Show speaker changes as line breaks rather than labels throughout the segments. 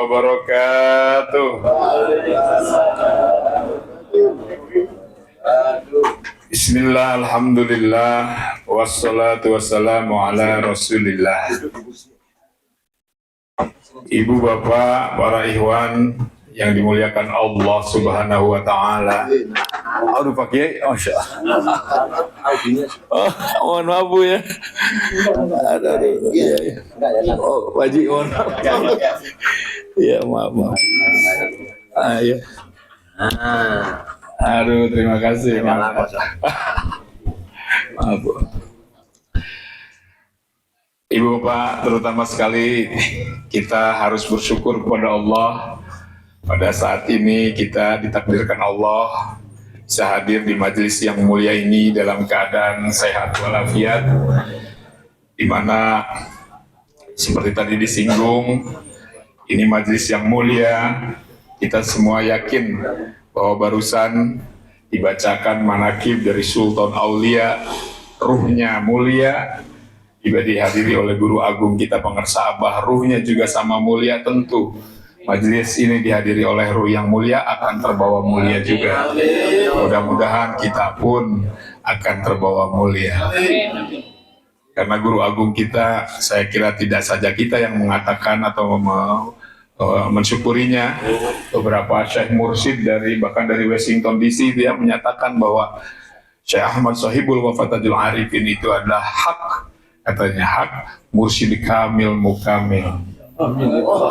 wabarakatuh. Bismillah, alhamdulillah, wassalatu wassalamu ala rasulillah. Ibu bapak, para ikhwan yang dimuliakan Allah subhanahu wa ta'ala. Aduh Pak Kiai, Masya Allah. Oh, mohon maaf Bu ya. Aduh, iya. Oh, Pak Haji, mohon maaf. Iya, maaf. Iya. Aduh, terima kasih. Maaf Bu. Ibu bapak, terutama sekali kita harus bersyukur kepada Allah. Pada saat ini kita ditakdirkan Allah bisa hadir di majelis yang mulia ini dalam keadaan sehat walafiat, di mana seperti tadi disinggung, ini majelis yang mulia. Kita semua yakin bahwa barusan dibacakan manakib dari Sultan Aulia, ruhnya mulia, juga dihadiri oleh guru agung kita Pengarsa Abah, ruhnya juga sama mulia. Tentu majelis ini dihadiri oleh ruh yang mulia akan terbawa mulia juga. Mudah-mudahan kita pun akan terbawa mulia. Karena guru agung kita, saya kira tidak saja kita yang mengatakan atau mensyukurinya. Beberapa Syekh Mursyid bahkan dari Washington DC dia menyatakan bahwa Syekh Ahmad Sohibul Wafatajul Arifin itu adalah hak, katanya hak mursyid kamil mukamil.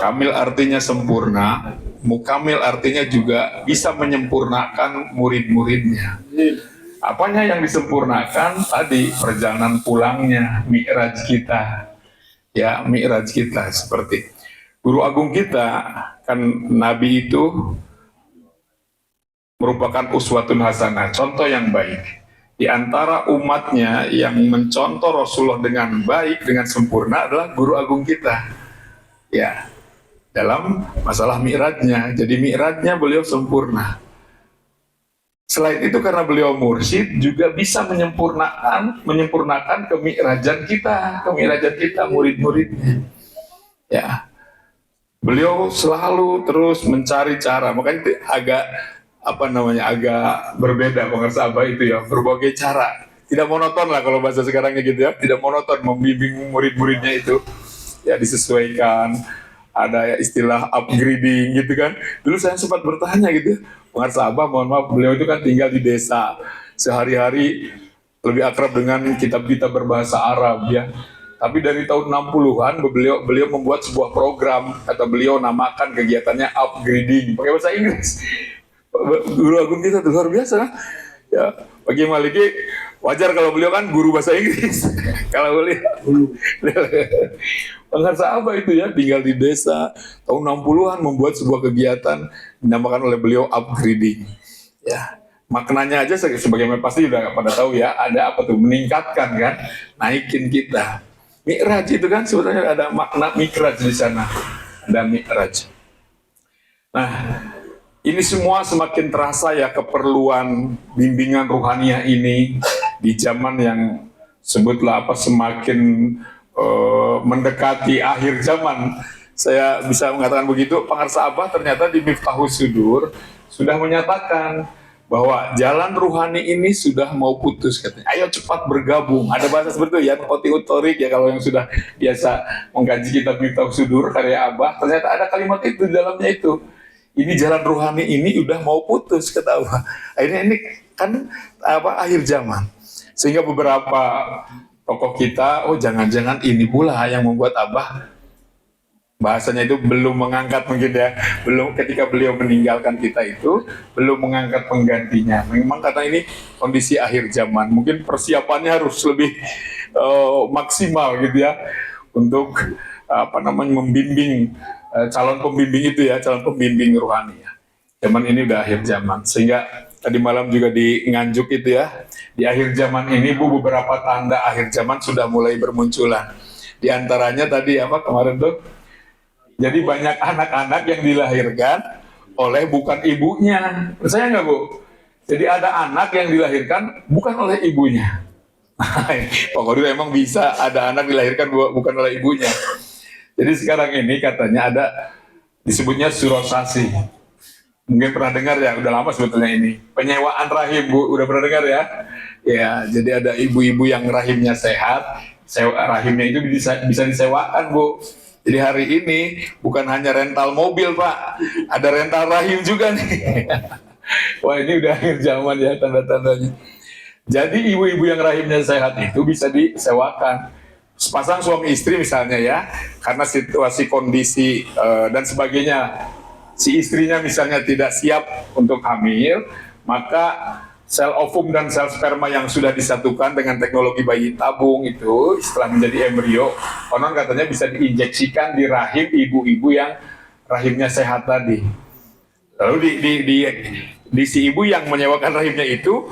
Kamil artinya sempurna, mukamil artinya juga bisa menyempurnakan murid-muridnya. Apanya yang disempurnakan? Tadi perjalanan pulangnya, mi'raj kita. Ya, mi'raj kita seperti guru agung kita, kan Nabi itu merupakan uswatun hasanah, contoh yang baik. Di antara umatnya yang mencontoh Rasulullah dengan baik, dengan sempurna adalah guru agung kita. Ya, dalam masalah mi'rajnya. Jadi mi'rajnya beliau sempurna. Selain itu karena beliau mursyid juga bisa menyempurnakan kemi'rajan kita, murid-muridnya. Ya. Beliau selalu terus mencari cara, makanya itu agak berbeda Pengarsa Abah itu ya, berbagai cara. Tidak monoton lah kalau bahasa sekarangnya gitu ya, tidak monoton membimbing murid-muridnya itu. Ya disesuaikan, ada ya istilah upgrading gitu kan. Dulu saya sempat bertanya gitu, Pengarsa Abah, mohon maaf, beliau itu kan tinggal di desa, sehari-hari lebih akrab dengan kitab-kitab berbahasa Arab ya. Tapi dari tahun 60-an beliau membuat sebuah program, kata beliau namakan kegiatannya upgrading, pakai bahasa Inggris. Guru agung kita luar biasa ya. Pak Kiai Maliki wajar kalau beliau kan guru bahasa Inggris. Kalau beliau Pengarsa Abah itu ya, tinggal di desa tahun 60-an membuat sebuah kegiatan dinamakan oleh beliau upgrading. Ya, maknanya aja sebagaimana pasti udah pada tahu ya, ada apa tuh, meningkatkan kan, naikin kita. Mi'raj itu kan sebenarnya ada makna mi'raj di sana. Ada mi'raj. Nah, ini semua semakin terasa ya keperluan bimbingan ruhaniah ini di zaman yang sebutlah semakin mendekati akhir zaman. Saya bisa mengatakan begitu. Pengarsa Abah ternyata di Miftahus Sudur sudah menyatakan bahwa jalan ruhani ini sudah mau putus, katanya. Ayo cepat bergabung. Ada bahasa seperti itu ya, koti utorik ya, kalau yang sudah biasa mengkaji kitab Miftahus Sudur karya Abah, ternyata ada kalimat itu di dalamnya itu. Ini jalan ruhani ini udah mau putus, kata Abah. Akhirnya ini kan akhir zaman. Sehingga beberapa tokoh kita, oh jangan-jangan ini pula yang membuat Abah bahasanya itu belum mengangkat mungkin ya, belum, ketika beliau meninggalkan kita itu belum mengangkat penggantinya. Memang karena ini kondisi akhir zaman, mungkin persiapannya harus lebih maksimal gitu ya untuk membimbing calon pembimbing itu ya, calon pembimbing rohani ya. Zaman ini udah akhir zaman, sehingga tadi malam juga di Nganjuk itu ya, di akhir zaman ini beberapa tanda akhir zaman sudah mulai bermunculan. Di antaranya tadi kemarin tuh, jadi banyak anak-anak yang dilahirkan oleh bukan ibunya. Percaya nggak Bu? Jadi ada anak yang dilahirkan bukan oleh ibunya. Pak Kodir emang bisa ada anak dilahirkan bukan oleh ibunya. Jadi sekarang ini katanya ada disebutnya surrogasi. Mungkin pernah dengar ya, udah lama sebetulnya ini. Penyewaan rahim, Bu, udah pernah dengar ya? Ya, jadi ada ibu-ibu yang rahimnya sehat, rahimnya itu bisa disewakan, Bu. Jadi hari ini bukan hanya rental mobil, Pak, ada rental rahim juga nih. Wah, ini udah akhir zaman ya tanda-tandanya. Jadi ibu-ibu yang rahimnya sehat itu bisa disewakan. Sepasang suami istri misalnya ya, karena situasi kondisi dan sebagainya, si istrinya misalnya tidak siap untuk hamil, maka sel ovum dan sel sperma yang sudah disatukan dengan teknologi bayi tabung itu setelah menjadi embrio, konon katanya bisa diinjeksikan di rahim ibu-ibu yang rahimnya sehat tadi. Lalu di si ibu yang menyewakan rahimnya itu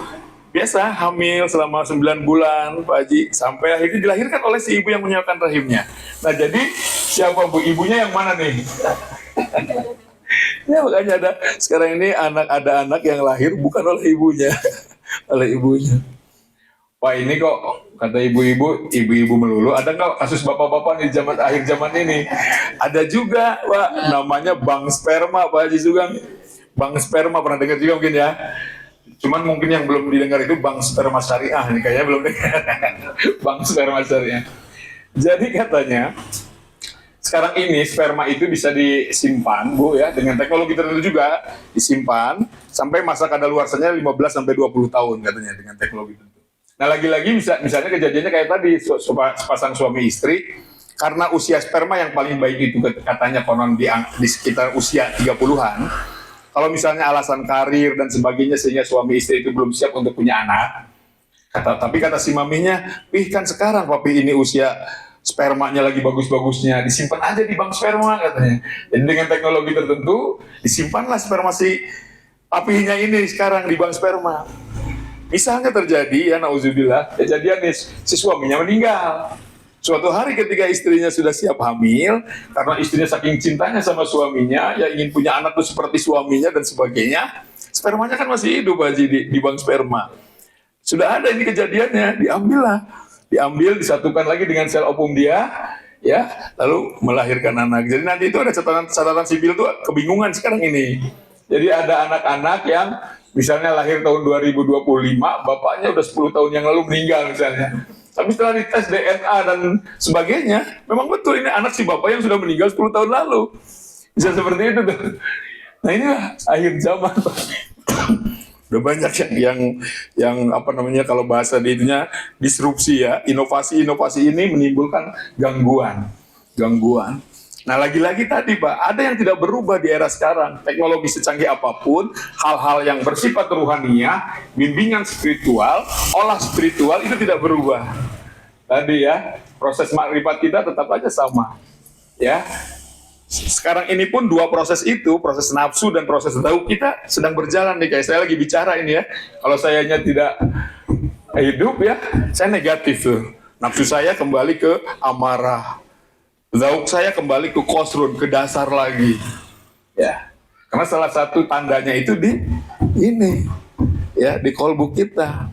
biasa hamil selama 9 bulan, Pak Haji, sampai akhirnya dilahirkan oleh si ibu yang menyewakan rahimnya. Nah, jadi siapa Bu ibunya yang mana nih? Ya, makanya sekarang ini ada anak yang lahir bukan oleh ibunya, oleh ibunya. Wah, ini kok kata ibu-ibu melulu. Ada nggak kasus bapak-bapak di akhir zaman ini? Ada juga, Pak, namanya bank sperma, Pak Haji Sugeng. Bank sperma pernah dengar juga mungkin ya. Cuman mungkin yang belum didengar itu bank sperma syariah. Ini kayaknya belum dengar. Bank sperma syariah. Jadi katanya sekarang ini sperma itu bisa disimpan, Bu ya, dengan teknologi tertentu juga disimpan sampai masa kadaluarsanya 15 sampai 20 tahun katanya dengan teknologi tertentu. Nah, lagi-lagi misalnya kejadiannya kayak tadi sepasang suami istri, karena usia sperma yang paling baik itu katanya konon di sekitar usia 30-an. Kalau misalnya alasan karir dan sebagainya sehingga suami istri itu belum siap untuk punya anak, tapi kata si maminya, kan sekarang papi ini usia spermanya lagi bagus-bagusnya, disimpan aja di bank sperma katanya. Jadi dengan teknologi tertentu disimpanlah sperma si papinya ini sekarang di bank sperma. Misalnya terjadi ya, nauzubillah, kejadian nih si suaminya meninggal. Suatu hari ketika istrinya sudah siap hamil, karena istrinya saking cintanya sama suaminya, ya ingin punya anak tuh seperti suaminya dan sebagainya, spermanya kan masih hidup Haji di bank sperma. Sudah ada ini kejadiannya, diambil, disatukan lagi dengan sel ovum dia, ya, lalu melahirkan anak. Jadi nanti itu ada catatan sipil tuh kebingungan sekarang ini. Jadi ada anak-anak yang misalnya lahir tahun 2025, bapaknya udah 10 tahun yang lalu meninggal misalnya. Tapi setelah dites DNA dan sebagainya, memang betul ini anak si bapak yang sudah meninggal 10 tahun lalu. Bisa seperti itu tuh. Nah, inilah akhir zaman. Udah banyak yang apa namanya kalau bahasa di itunya disrupsi ya. Inovasi ini menimbulkan gangguan. Nah, lagi-lagi tadi Pak, ada yang tidak berubah di era sekarang. Teknologi secanggih apapun, hal-hal yang bersifat ruhaniyah, bimbingan spiritual, olah spiritual itu tidak berubah. Tadi ya, proses makrifat kita tetap aja sama. Ya. Sekarang ini pun dua proses itu, proses nafsu dan proses tahu kita sedang berjalan nih. Kayak saya lagi bicara ini ya. Kalau sayanya tidak hidup ya, saya negatif tuh. Nafsu saya kembali ke amarah. Zauk saya kembali ke kosrun, ke dasar lagi. Ya. Karena salah satu tandanya itu di ini. Ya, di kolbu kita.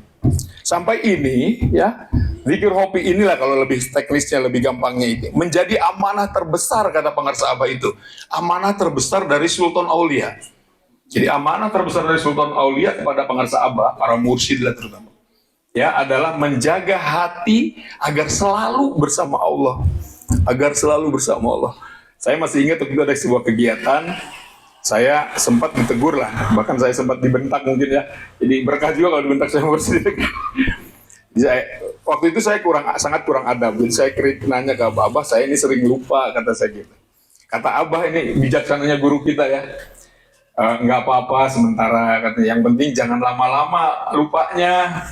Sampai ini ya, zikir hobi inilah kalau lebih teknisnya, lebih gampangnya ini menjadi amanah terbesar kata pengarsa Abah itu. Amanah terbesar dari Sultan Aulia. Jadi amanah terbesar dari Sultan Aulia kepada pengarsa Abah, para mursyid lah terutama. Ya, adalah menjaga hati agar selalu bersama Allah. Saya masih ingat waktu itu ada sebuah kegiatan, saya sempat ditegur lah, bahkan saya sempat dibentak mungkin ya. Jadi berkah juga kalau dibentak saya mursyid. Waktu itu saya sangat kurang adab. Jadi saya nanya ke Abah, saya ini sering lupa, kata saya gitu. Kata Abah ini bijaksananya guru kita ya. Nggak apa-apa sementara, katanya. Yang penting jangan lama-lama lupanya.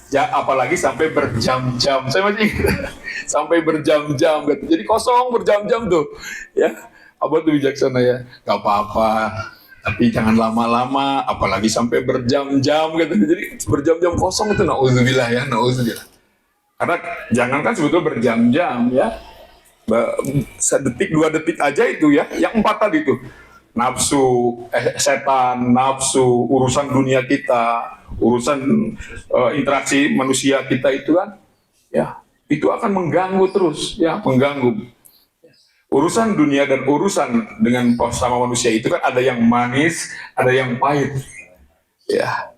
Ya, apalagi sampai berjam-jam. Saya masih ingat. Sampai berjam-jam gitu. Jadi kosong berjam-jam tuh. Ya, Abah tuh bijaksana ya. Nggak apa-apa. Tapi jangan lama-lama, apalagi sampai berjam-jam gitu. Jadi berjam-jam kosong itu nauzubillah ya, nauzubillah. Karena jangankan sebetulnya berjam-jam ya. Sedetik, 2 detik aja itu ya. Yang 4 tadi itu. Nafsu, setan, nafsu, urusan dunia kita, urusan interaksi manusia kita itu kan, ya itu akan mengganggu terus, ya mengganggu. Urusan dunia dan urusan dengan sama manusia itu kan ada yang manis, ada yang pahit. Ya,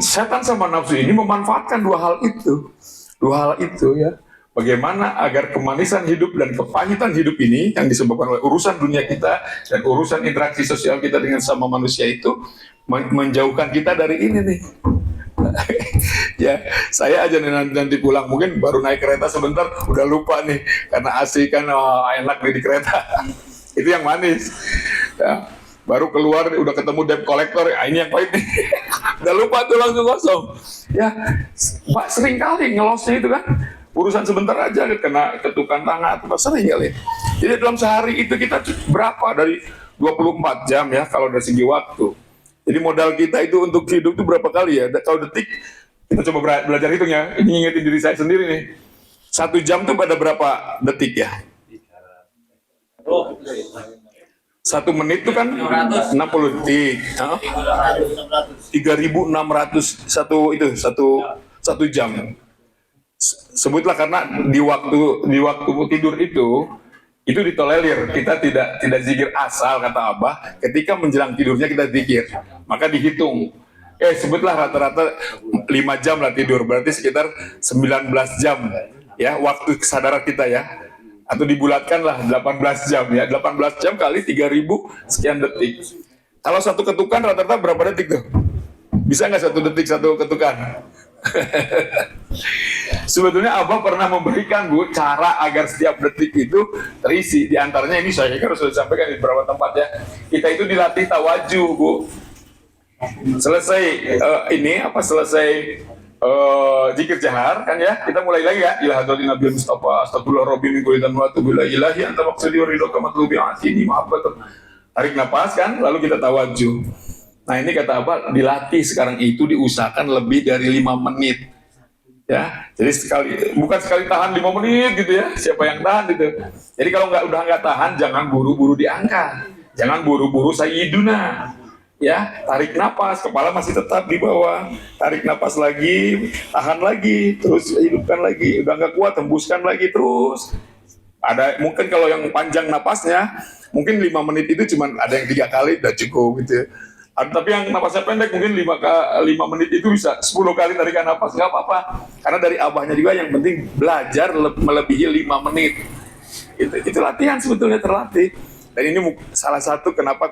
setan sama nafsu ini memanfaatkan dua hal itu ya. Bagaimana agar kemanisan hidup dan kepahitan hidup ini yang disebabkan oleh urusan dunia kita dan urusan interaksi sosial kita dengan sama manusia itu menjauhkan kita dari ini nih. Ya, saya aja nanti pulang mungkin baru naik kereta sebentar udah lupa nih karena asik kan, oh, enak nih di kereta. Itu yang manis. Ya, baru keluar udah ketemu debt collector, ya, ini yang pahit nih. Udah lupa tuh langsung kosong. Ya, Pak sering kali ngelosnya itu kan. Urusan sebentar aja kena ketukan tangan atau sering kali. Jadi dalam sehari itu kita berapa dari 24 jam ya kalau dari segi waktu. Jadi modal kita itu untuk hidup itu berapa kali ya? Kalau detik kita coba belajar hitung ya. Ini ingetin diri saya sendiri nih. 1 jam tuh pada berapa detik ya? 1 menit itu kan 60 detik. 3.600 satu jam. Sebutlah karena di waktu tidur itu ditolerir, kita tidak zikir asal kata Abah. Ketika menjelang tidurnya kita zikir, maka dihitung. Sebutlah rata-rata 5 jam lah tidur, berarti sekitar 19 jam ya waktu kesadaran kita ya. Atau dibulatkan lah 18 jam ya, 18 jam kali 3.000 sekian detik. Kalau satu ketukan rata-rata berapa detik tuh? Bisa nggak 1 detik 1 ketukan? Sebetulnya Abah pernah memberikan Bu cara agar setiap detik itu terisi. Di antaranya ini saya kira sudah disampaikan di beberapa tempat ya. Kita itu dilatih tawajuh Bu. Selesai selesai zikir jahar kan ya, kita mulai lagi ya. Ila hadratin Nabi Mustafa astagfirullah rabbi min kulli dhanbin wa atubu ilahi anta maqsudi wa ridha kama matlubi atini mahabbat. Tarik napas kan, lalu kita tawajuh. Nah ini kata Abah dilatih sekarang itu diusahakan lebih dari 5 menit ya. Jadi bukan sekali tahan 5 menit gitu ya, siapa yang tahan gitu. Jadi kalau udah nggak tahan jangan buru-buru diangkat, jangan buru-buru sayyiduna ya. Tarik napas, kepala masih tetap di bawah, tarik napas lagi, tahan lagi, terus hidupkan lagi. Udah nggak kuat hembuskan lagi terus. Ada mungkin kalau yang panjang napasnya mungkin 5 menit itu cuman ada yang 3 kali udah cukup gitu. Tapi yang napasnya pendek mungkin 5 menit itu bisa 10 kali tarikan napas, nggak apa-apa. Karena dari Abahnya juga yang penting belajar melebihi 5 menit. Itu latihan sebetulnya terlatih. Dan ini salah satu kenapa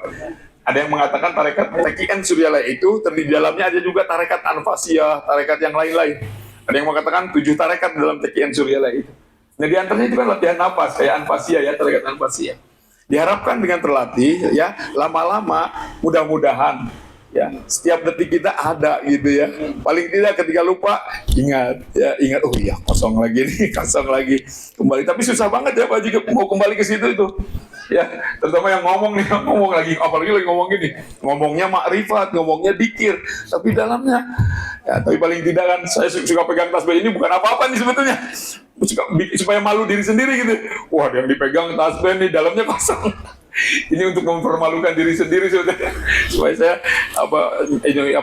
ada yang mengatakan tarekat TKN Suryalaya itu terdiri dalamnya ada juga tarekat Anfasiyah, tarekat yang lain-lain. Ada yang mengatakan 7 tarekat dalam TKN Suryalaya itu. Nah di antaranya itu kan latihan napas kayak Anfasiyah ya, tarekat Anfasiyah. Diharapkan dengan terlatih ya, lama-lama mudah-mudahan ya setiap detik kita ada gitu ya. Paling tidak ketika lupa ingat, oh iya kosong lagi nih, kosong lagi kembali. Tapi susah banget ya Pak jika mau kembali ke situ itu. Ya, terutama yang ngomong lagi, apalagi lagi ngomong gini, ngomongnya makrifat, ngomongnya dikir, tapi dalamnya ya, tapi paling tidak kan saya suka pegang tasbih ini bukan apa-apa nih sebetulnya, supaya malu diri sendiri gitu. Wah, yang dipegang tasbih nih dalamnya kosong. Ini untuk mempermalukan diri sendiri sebetulnya, supaya saya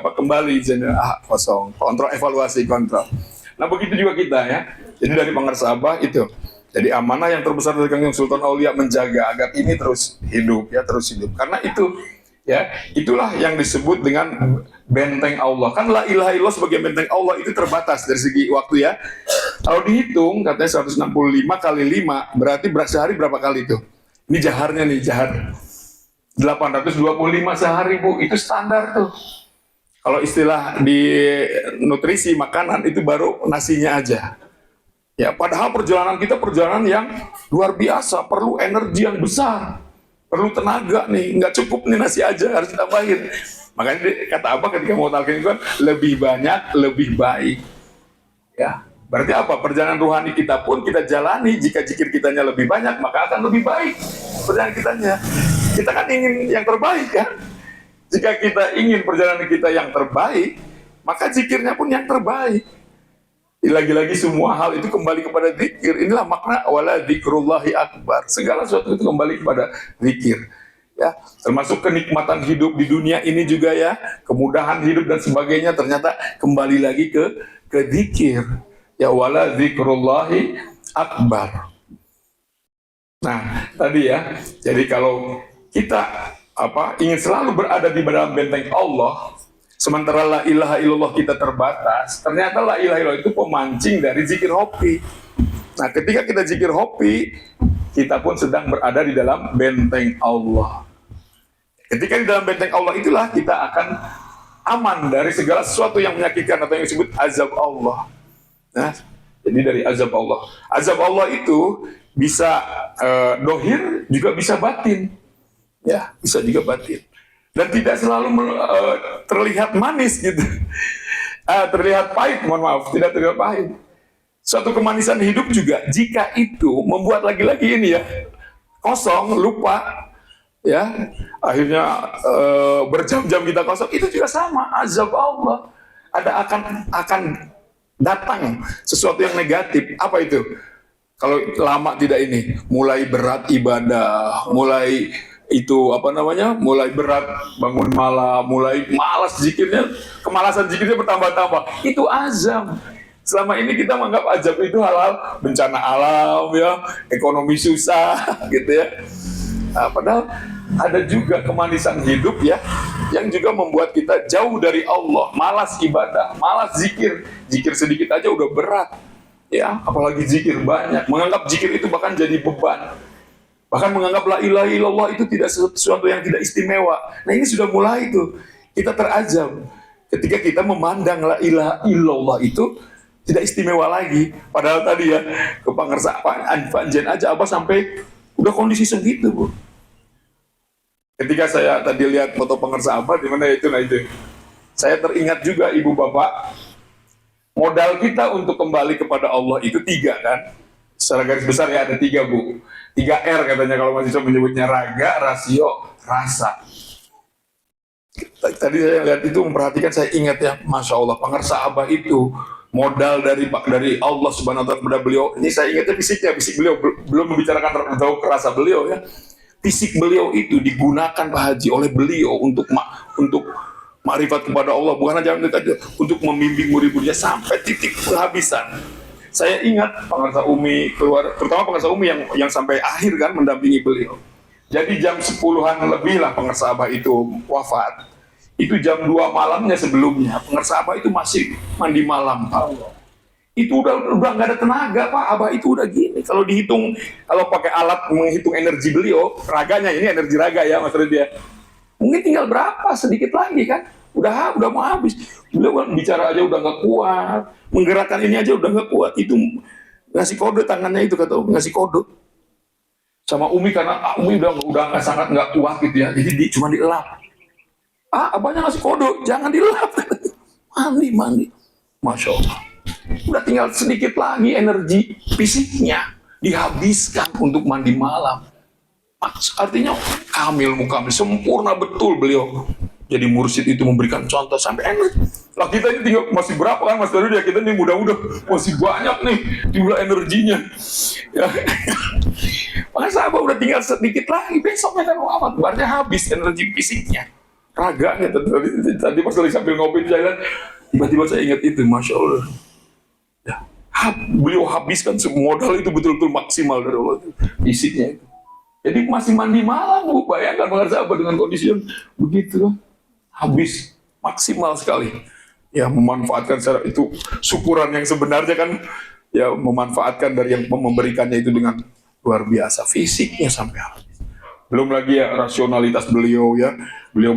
kembali kosong, kontrol, evaluasi, kontrol. Nah begitu juga kita ya. Jadi dari pengarsa Abah itu. Jadi amanah yang terbesar dari Kanjeng Sultan Aulia menjaga agar ini terus hidup ya, terus hidup. Karena itu ya, itulah yang disebut dengan benteng Allah. Kan la ilaha illallah sebagai benteng Allah itu terbatas dari segi waktu ya. Kalau dihitung katanya 165 kali 5 berarti sehari berapa kali itu? Ini jaharnya nih, jahar 825 sehari Bu, itu standar tuh. Kalau istilah di nutrisi makanan itu baru nasinya aja. Ya, padahal perjalanan kita perjalanan yang luar biasa, perlu energi yang besar, perlu tenaga nih, nggak cukup nih nasi aja, harus ditambahin. Makanya kata Abah ketika mau talqin itu kan lebih banyak, lebih baik. Ya, berarti apa? Perjalanan rohani kita pun kita jalani, jika zikir kitanya lebih banyak, maka akan lebih baik perjalanan kitanya. Kita kan ingin yang terbaik kan? Jika kita ingin perjalanan kita yang terbaik, maka zikirnya pun yang terbaik. Lagi-lagi semua hal itu kembali kepada zikir. Inilah makna wala dzikrullahi akbar. Segala sesuatu itu kembali kepada zikir. Ya, termasuk kenikmatan hidup di dunia ini juga ya, kemudahan hidup dan sebagainya ternyata kembali lagi ke zikir. Ya wala dzikrullahi akbar. Nah, tadi ya. Jadi kalau kita ingin selalu berada di dalam benteng Allah, sementara la ilaha illallah kita terbatas, ternyata la ilaha illallah itu pemancing dari zikir hobi. Nah, ketika kita zikir hobi, kita pun sedang berada di dalam benteng Allah. Ketika di dalam benteng Allah itulah kita akan aman dari segala sesuatu yang menyakitkan atau yang disebut azab Allah. Nah, jadi dari azab Allah. Azab Allah itu bisa dohir, juga bisa batin. Ya, bisa juga batin. Dan tidak selalu terlihat manis gitu. Terlihat pahit, mohon maaf, tidak terlihat pahit. Suatu kemanisan hidup juga jika itu membuat lagi-lagi ini ya kosong, lupa, ya akhirnya berjam-jam kita kosong, itu juga sama azab Allah. Akan datang sesuatu yang negatif. Apa itu? Kalau lama tidak ini, mulai berat ibadah, mulai itu mulai berat bangun malam, mulai malas zikirnya, kemalasan zikirnya bertambah-tambah, itu azab. Selama ini kita menganggap azab itu hal-hal bencana alam ya, ekonomi susah gitu ya. Nah, padahal ada juga kemanisan hidup ya, yang juga membuat kita jauh dari Allah, malas ibadah, malas zikir, zikir sedikit aja udah berat ya, apalagi zikir banyak, menganggap zikir itu bahkan jadi beban, bahkan menganggap la ilaha illallah itu tidak sesuatu yang tidak istimewa. Nah, ini sudah mulai tuh kita terazab ketika kita memandang la ilaha illallah itu tidak istimewa lagi. Padahal tadi ya, kepangersaan Panjen aja Abah sampai udah kondisi segitu, Bu. Ketika saya tadi lihat foto pengersa Abah di mana itu, nah itu, saya teringat juga ibu bapak, modal kita untuk kembali kepada Allah itu 3 kan. Secara garis besar ya ada 3, Bu. 3 R katanya kalau mahasiswa menyebutnya: raga, rasio, rasa. Tadi saya lihat itu, memperhatikan, saya ingat ya, Masya Allah, pengersa Abah itu modal dari Allah Subhanahu wa taala kepada beliau. Ini saya ingatnya fisik beliau, belum membicarakan tahu kerasa beliau ya. Fisik beliau itu digunakan Pak Haji oleh beliau untuk makrifat kepada Allah, bukan hanya untuk membimbing murid-muridnya sampai titik penghabisan. Saya ingat pengarsa Umi keluar, terutama pengarsa Umi yang sampai akhir kan mendampingi beliau. Jadi jam 10-an lebih lah pengarsa Abah itu wafat. Itu jam 2 malamnya sebelumnya, pengarsa Abah itu masih mandi malam, Pak. Itu udah nggak ada tenaga, Pak. Abah itu udah gini. Kalau dihitung, kalau pakai alat menghitung energi beliau, raganya ini energi raga ya, maksudnya dia. Mungkin tinggal berapa, sedikit lagi kan. Udah mau habis. Beliau kan bicara aja udah nggak kuat. Menggerakkan ini aja udah nggak kuat. Itu ngasih kode tangannya itu, kata ngasih kode. Sama Umi, karena Umi udah sangat nggak kuat gitu ya. Jadi cuma dielap. Abahnya ngasih kode, jangan dilap. Mandi. Masya Allah. Udah tinggal sedikit lagi energi fisiknya dihabiskan untuk mandi malam. Artinya kamil mukamil, sempurna betul beliau. Jadi mursyid itu memberikan contoh sampai enak. Lah kita ini tinggal masih berapa kan Mas Darud ya, kita ini mudah-mudah masih banyak nih jumlah energinya. Ya. Makanya sahabat udah tinggal sedikit lagi, besoknya kan wafat, berarti habis energi fisiknya. Raganya tadi pas lagi sambil ngopi di jalan, tiba-tiba saya ingat itu, Masya Allah. Ya, beliau habiskan semua modal itu betul-betul maksimal dari Allah itu, isinya itu. Jadi masih mandi malam, Bu, bayangkan pengarsa Abah dengan kondisi yang begitu, habis maksimal sekali. Ya, memanfaatkan secara itu syukuran yang sebenarnya kan, ya memanfaatkan dari yang memberikannya itu dengan luar biasa, fisiknya sampai habis. Belum lagi ya rasionalitas beliau ya, beliau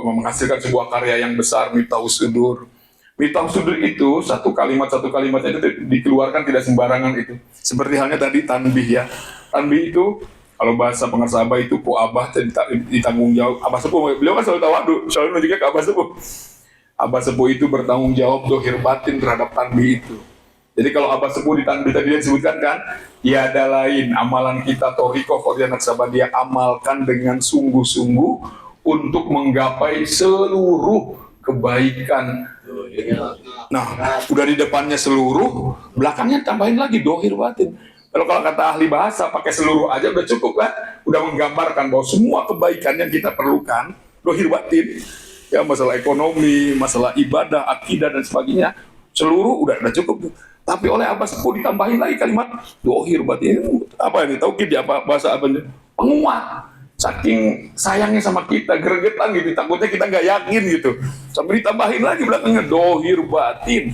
menghasilkan sebuah karya yang besar, Miftahus Sudur. Miftahus Sudur itu satu kalimatnya itu dikeluarkan tidak sembarangan itu. Seperti halnya tadi tanbih ya. Tanbih itu kalau bahasa pengarsa Abah itu po Abah ditanggung jawab. Abah Sepuh, beliau kan selalu tawadu, selalu menunjukkan ke Abah Sepuh. Abah Sepuh itu bertanggung jawab dohir batin terhadap tanbih itu. Jadi kalau Abah Sepuh di tanbih tadi disebutkan kan, tiada lain amalan kita Thariqah Qadiriyah Naqsabandiyah amalkan dengan sungguh-sungguh untuk menggapai seluruh kebaikan. Nah, udah di depannya seluruh, belakangnya tambahin lagi dohir batin. Kalau kata ahli bahasa, pakai seluruh aja udah cukup kan? Udah menggambarkan bahwa semua kebaikan yang kita perlukan, dohir batin, ya masalah ekonomi, masalah ibadah, akidah dan sebagainya, seluruh udah cukup. Tapi oleh Abah Sepuh ditambahin lagi kalimat dohir batin. Apa ini? Taukid ya, apa bahasa apa? Penguat. Saking sayangnya sama kita, gregetan gitu, takutnya kita nggak yakin gitu. Sampai ditambahin lagi belakangnya dohir batin.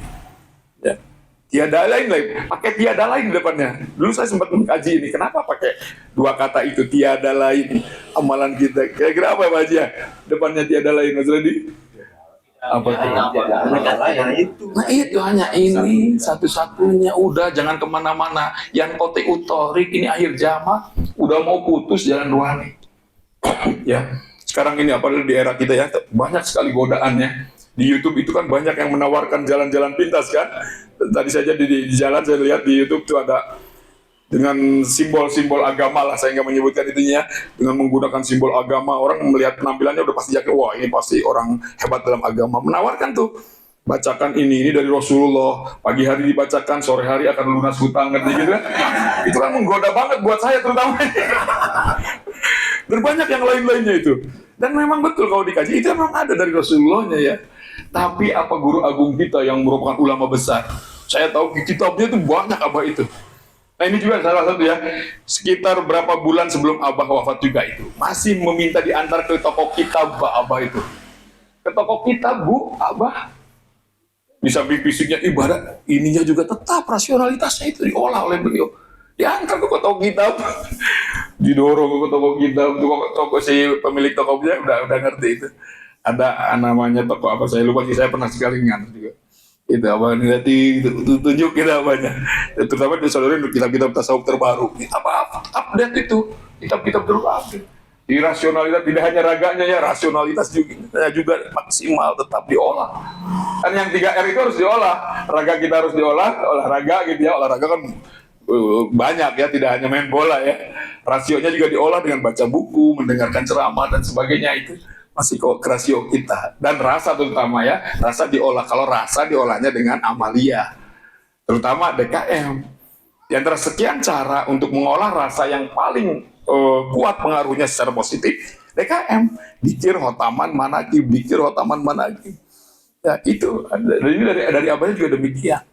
Ya. Tiada lain lagi, pakai tiada lain di depannya. Dulu saya sempat mengkaji ini, kenapa pakai dua kata itu, tiada lain amalan kita. Kira-kira apa Pak Haji ya? Depannya tiada lain, Mas Radi? Apa itu? Nah itu hanya ini satu-satunya, udah jangan kemana-mana. Yang kote utorik ini akhir zaman, udah mau putus jalan rohani. Ya, sekarang ini apalagi di era kita ya, banyak sekali godaannya. Di YouTube itu kan banyak yang menawarkan jalan-jalan pintas kan. Tadi saja di jalan saya lihat di YouTube itu ada dengan simbol-simbol agama lah, saya nggak menyebutkan itunya, dengan menggunakan simbol agama, orang melihat penampilannya udah pasti yakin, wah ini pasti orang hebat dalam agama. Menawarkan tuh, bacakan ini dari Rasulullah, pagi hari dibacakan, sore hari akan lunas hutang, ngerti gitu kan. Itu kan menggoda banget buat saya terutama. Dan banyak yang lain-lainnya itu. Dan memang betul kalau dikaji, itu memang ada dari Rasulullahnya ya. Tapi apa guru agung kita yang merupakan ulama besar, saya tahu kitabnya itu banyak Abah itu. Nah ini juga salah satu ya, sekitar berapa bulan sebelum Abah wafat juga itu, masih meminta diantar ke toko kitab Abah itu. Ke toko kitab Bu, Abah. Di samping fisiknya ibarat, ininya juga tetap rasionalitasnya itu diolah oleh beliau. Diantar ke toko kitab, didorong ke toko kitab, toko si pemilik tokonya udah ngerti itu. Ada namanya toko apa saya lupa sih, saya pernah sekali ngantar juga. Itu apa nanti tunjuk kita banyak, terutama disodorin kitab-kitab tasawuf terbaru. Apa update itu, kitab-kitab terus update. Di rasionalitas tidak hanya raganya ya, rasionalitas juga maksimal tetap diolah. Kan yang 3R itu harus diolah, raga kita harus diolah, olahraga gitu ya, olahraga kan banyak ya, tidak hanya main bola ya. Rasionya juga diolah dengan baca buku, mendengarkan ceramah dan sebagainya, itu masih kok rasio kita. Dan rasa terutama ya, rasa diolah. Kalau rasa diolahnya dengan amalia, terutama DKM. Di antara sekian cara untuk mengolah rasa yang paling kuat pengaruhnya secara positif, DKM, dikir hotaman manakib, dikir hotaman manakib. Ya itu, ini dari abahnya juga demikian.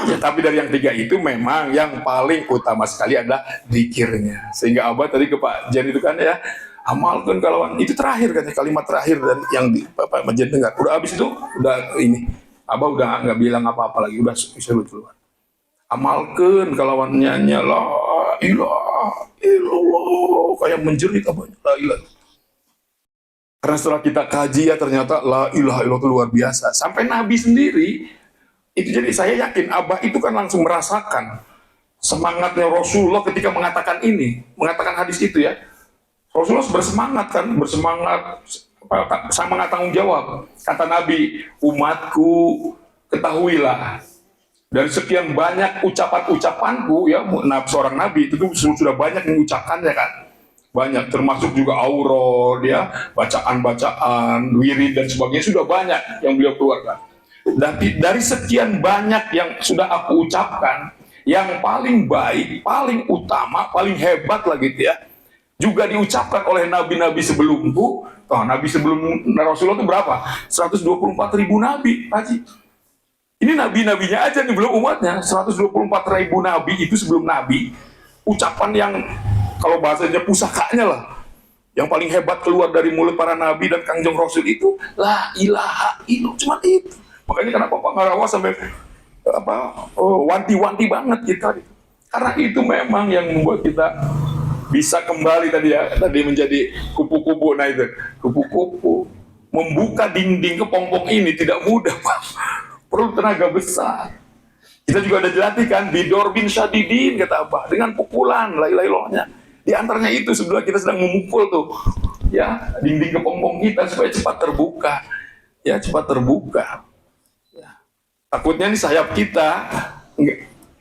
Ya, tapi dari yang 3 itu memang yang paling utama sekali adalah dikirnya. Sehingga Abah tadi ke Pak Jan itu kan ya, amalkan kalau itu terakhir katanya, kalimat terakhir dan yang di Pak Jan dengar. Udah habis itu udah ini, Abah udah nggak bilang apa-apa lagi, udah bisa keluar. Amalkan kalawan nyanyi la ilaha illallah, kayak menjerit Abahnya la ilaha. Karena setelah kita kaji ya ternyata la ilaha illallah itu luar biasa. Sampai Nabi sendiri itu, jadi saya yakin Abah itu kan langsung merasakan semangatnya Rasulullah ketika mengatakan ini, mengatakan hadis itu ya. Rasulullah bersemangat kan, bersemangat sama tanggung jawab. Kata Nabi, umatku ketahuilah, dari sekian banyak ucapan-ucapanku ya, seorang Nabi itu sudah banyak mengucapkannya kan. Banyak, termasuk juga aurod ya, bacaan-bacaan, wirid dan sebagainya, sudah banyak yang beliau keluarkan. Dan dari sekian banyak yang sudah aku ucapkan, yang paling baik, paling utama, paling hebat lagi ya, juga diucapkan oleh nabi-nabi sebelumku. Nabi sebelum Rasulullah itu berapa? 124.000 nabi, Haji. Ini nabi-nabinya aja nih, belum umatnya. 124.000 nabi itu sebelum nabi. Ucapan yang kalau bahasanya pusakanya lah, yang paling hebat keluar dari mulut para nabi dan Kangjeng Rasul itu la ilaha illallah, cuma itu. Makanya kenapa Pak Ngarawa sampai wanti-wanti banget kita, karena itu memang yang membuat kita bisa kembali tadi menjadi kupu-kupu. Nah itu kupu-kupu membuka dinding kepompong ini tidak mudah Pak, perlu tenaga besar. Kita juga ada dilatih kan, bidor bin syadidin kata Abah, dengan pukulan la ilaha illallahnya. Di antaranya itu sebelah kita sedang memukul tuh ya dinding kepompong kita supaya cepat terbuka ya, cepat terbuka. Takutnya nih sayap kita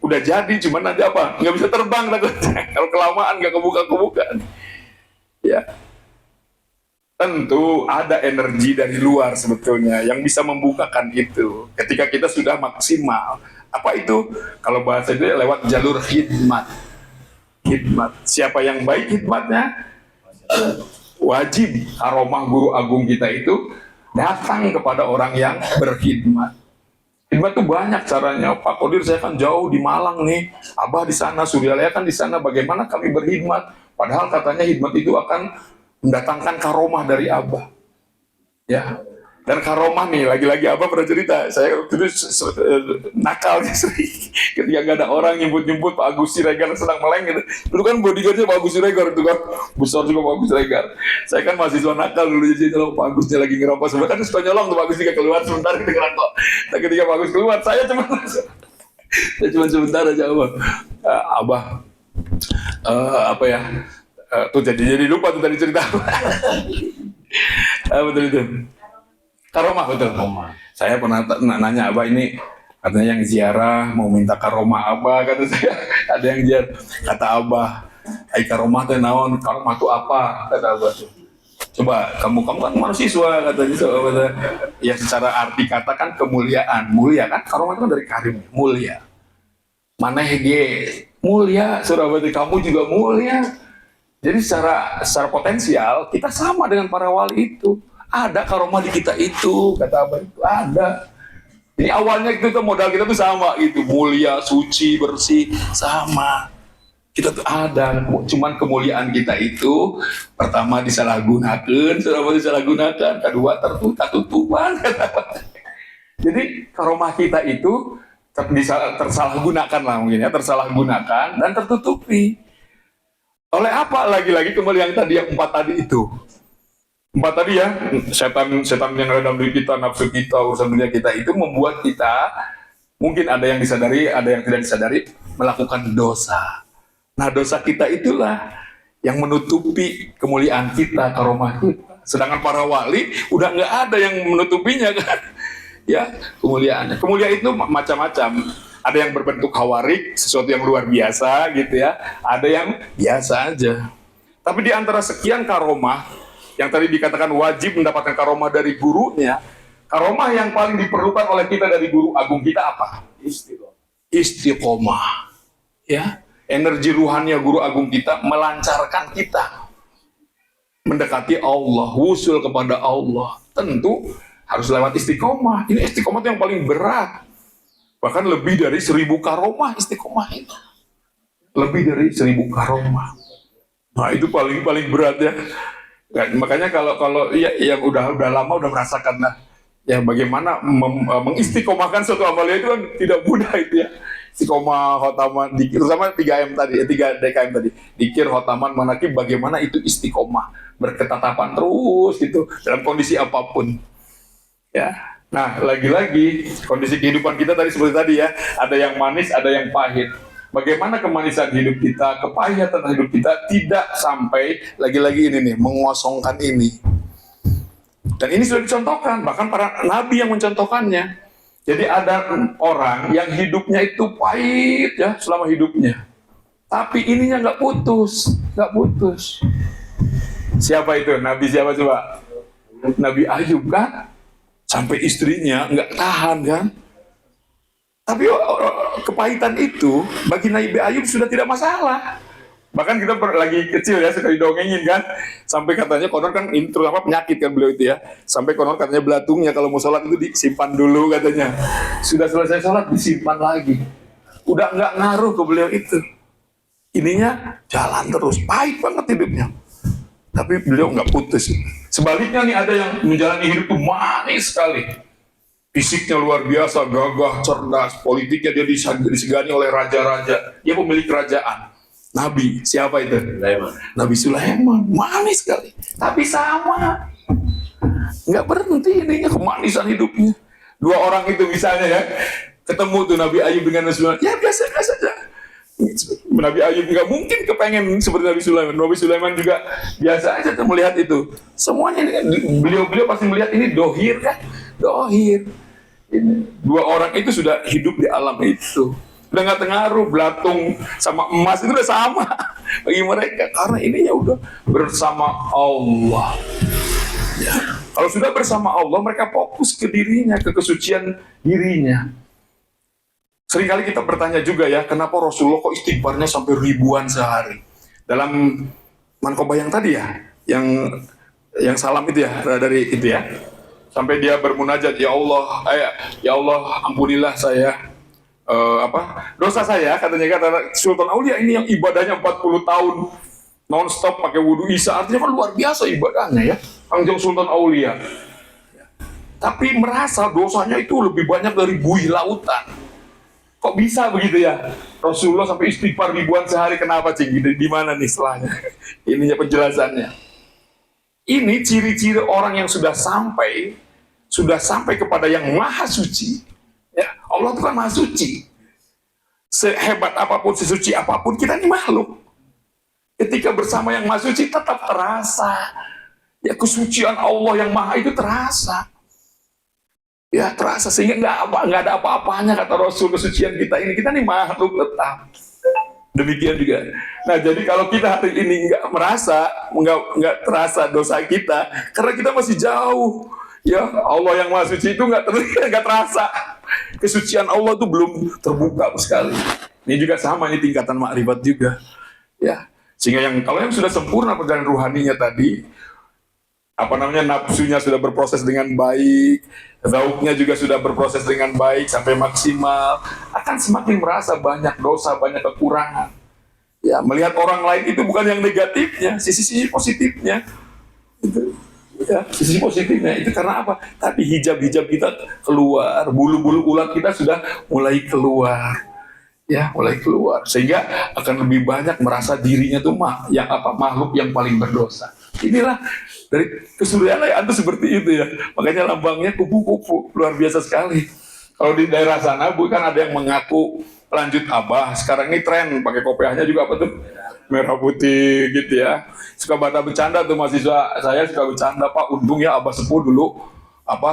udah jadi, cuman nanti apa? Nggak bisa terbang takutnya. Kalau kelamaan nggak kebuka-kebuka. Ya, tentu ada energi dari luar sebetulnya yang bisa membukakan itu. Ketika kita sudah maksimal. Apa itu? Kalau bahasa itu lewat jalur khidmat. Khidmat. Siapa yang baik khidmatnya? Wajib karomah guru agung kita itu datang kepada orang yang berkhidmat. Khidmat tuh banyak caranya. Pak Kodir, saya kan jauh di Malang nih, Abah di sana, Suryalaya kan di sana. Bagaimana kami berkhidmat? Padahal katanya khidmat itu akan mendatangkan karomah dari Abah. Ya, dan karomah nih, lagi-lagi Abah pernah cerita, saya waktu itu nakal sering ketika gak ada orang nyebut-nyebut Pak Agus Siregar sedang meleng gitu. Dulu kan bodyguardnya Pak Agus Siregar itu kan, besar juga Pak Agus Siregar. Saya kan mahasiswa nakal dulu, jadi kalau Pak Agusnya lagi ngerokok sebentar kan suka nyolong tuh Pak Agus juga keluar sebentar gitu ngerokok. Nah ketika Pak Agus keluar, saya cuma sebentar aja Abah. Abah, apa ya, tuh jadi lupa tuh tadi cerita. Betul itu. Karomah betul. Saya pernah nanya Abah ini, katanya yang ziarah mau minta karomah Abah, kata saya. Ada yang ziarah, kata Abah, "Ai karomah teh naon? Karomah itu apa?" kata Abah tuh. Coba kamu kan mahasiswa katanya, so, ya secara arti kata kan kemuliaan, mulia kan, karomah itu kan dari karim, mulia. Mana hege mulia, Surabaya kamu juga mulia. Jadi secara potensial kita sama dengan para wali itu. Ada karomah di kita itu, kata Abah itu ada. Jadi awalnya itu tuh modal kita tuh sama gitu, mulia, suci, bersih, sama. Kita tuh ada, cuman kemuliaan kita itu pertama disalahgunakan, disalahgunakan, kedua tertutupan. Jadi karomah kita itu tersalahgunakan lah mungkin ya, tersalahgunakan dan tertutupi. Oleh apa? Lagi-lagi kemuliaan tadi yang 4 tadi itu. 4 tadi ya, setan yang ada dalam diri kita, nafsu kita, urusan dunia kita itu membuat kita, mungkin ada yang disadari, ada yang tidak disadari, melakukan dosa. Nah dosa kita itulah yang menutupi kemuliaan kita, karomah kita. Sedangkan para wali udah nggak ada yang menutupinya kan. Ya, kemuliaannya. Kemuliaan itu macam-macam. Ada yang berbentuk hawarik, sesuatu yang luar biasa gitu ya. Ada yang biasa aja. Tapi di antara sekian karomah, yang tadi dikatakan wajib mendapatkan karomah dari gurunya, karomah yang paling diperlukan oleh kita dari guru agung kita apa? Istiqomah. Ya, energi ruhani guru agung kita melancarkan kita mendekati Allah, wusul kepada Allah. Tentu harus lewat istiqomah. Ini istiqomah yang paling berat. Bahkan lebih dari 1000 karomah istiqomah itu. Lebih dari 1000 karomah. Nah itu paling berat ya. Makanya kalau ya, yang udah lama udah merasakan lah ya bagaimana mengistiqomahkan suatu amalia itu kan tidak mudah itu ya. Istiqomah, khotaman, dikir, terutama 3M tadi, 3 DKM tadi, dikir, khotaman, manakib, bagaimana itu istiqomah, berketetapan terus gitu dalam kondisi apapun ya. Nah lagi-lagi kondisi kehidupan kita tadi seperti tadi ya, ada yang manis, ada yang pahit. Bagaimana kemanisan hidup kita, kepahitan hidup kita tidak sampai lagi-lagi ini nih, mengosongkan ini. Dan ini sudah dicontohkan, bahkan para nabi yang mencontohkannya. Jadi ada orang yang hidupnya itu pahit ya selama hidupnya, tapi ininya nggak putus. Siapa itu? Nabi siapa coba? Nabi Ayub kan? Sampai istrinya nggak tahan kan? Tapi kepahitan itu bagi Nabi Ayub sudah tidak masalah. Bahkan kita lagi kecil ya, suka didongengin kan. Sampai katanya konon kan, ini terutama penyakit kan beliau itu ya. Sampai konon katanya belatungnya kalau mau sholat itu disimpan dulu katanya. Sudah selesai sholat disimpan lagi. Udah nggak ngaruh ke beliau itu. Ininya jalan terus, pahit banget hidupnya. Tapi beliau nggak putus. Sebaliknya nih ada yang menjalani hidup itu manis sekali. Fisiknya luar biasa, gagah, cerdas. Politiknya dia disegani oleh raja-raja. Dia pemilik kerajaan. Nabi, siapa itu? Nabi Sulaiman, manis sekali. Tapi sama, nggak berhenti ininya kemanisan hidupnya. 2 orang itu misalnya ya, ketemu tuh Nabi Ayub dengan Nabi Sulaiman, ya biasa saja. Nabi Ayub nggak mungkin kepengen seperti Nabi Sulaiman. Nabi Sulaiman juga biasa aja tuh melihat itu. Semuanya beliau pasti melihat ini dohir kan, dohir. Ini 2 orang itu sudah hidup di alam itu. Udah nggak tengaruh, belatung sama emas itu udah sama bagi mereka karena ininya udah bersama Allah ya. Kalau sudah bersama Allah, mereka fokus ke dirinya, ke kesucian dirinya. Seringkali kita bertanya juga ya, kenapa Rasulullah kok istighfarnya sampai ribuan sehari? Dalam manqobah yang tadi ya, yang salam itu ya, dari itu ya, Sampai dia bermunajat, ya Allah, ya Allah ampunilah saya dosa saya, kata Sultan Aulia ini yang ibadahnya 40 tahun non-stop pakai wudhu isya, artinya kan luar biasa ibadahnya ya, Kangjeng Sultan Aulia. Tapi merasa dosanya itu lebih banyak dari buih lautan. Kok bisa begitu ya? Rasulullah sampai istighfar ribuan sehari, kenapa Cing? Di mana nih setelahnya? Ininya penjelasannya. Ini ciri-ciri orang yang sudah sampai kepada yang maha suci. Ya, Allah itu kan maha suci. Sehebat apapun, sesuci apapun, kita ini makhluk. Ketika bersama yang maha suci tetap terasa. Ya, kesucian Allah yang maha itu terasa. Ya, terasa sehingga nggak ada apa-apanya, kata Rasul, kesucian kita ini makhluk tetap. Demikian juga. Nah, jadi kalau kita hari ini nggak merasa, nggak terasa dosa kita, karena kita masih jauh. Ya, Allah yang maha suci itu nggak terasa. Kesucian Allah itu belum terbuka sekali. Ini juga sama, ini tingkatan makrifat juga. Ya, sehingga kalau yang sudah sempurna perjalanan ruhaninya tadi, nafsunya sudah berproses dengan baik, zauknya juga sudah berproses dengan baik sampai maksimal, akan semakin merasa banyak dosa, banyak kekurangan. Ya, melihat orang lain itu bukan yang negatifnya, sisi-sisi positifnya. Itu, ya, sisi positifnya itu karena apa? Tadi hijab-hijab kita keluar, bulu-bulu ulat kita sudah mulai keluar. Ya, mulai keluar, sehingga akan lebih banyak merasa dirinya tuh makhluk yang paling berdosa. Inilah dari kesulitan itu seperti itu ya. Makanya lambangnya kupu-kupu, luar biasa sekali. Kalau di daerah sana, Bu, kan ada yang mengaku lanjut Abah. Sekarang ini tren pakai kopiahnya juga apa tuh? Merah putih gitu ya. Suka pada bercanda tuh mahasiswa saya, suka bercanda, Pak, untung ya Abah Sepuh dulu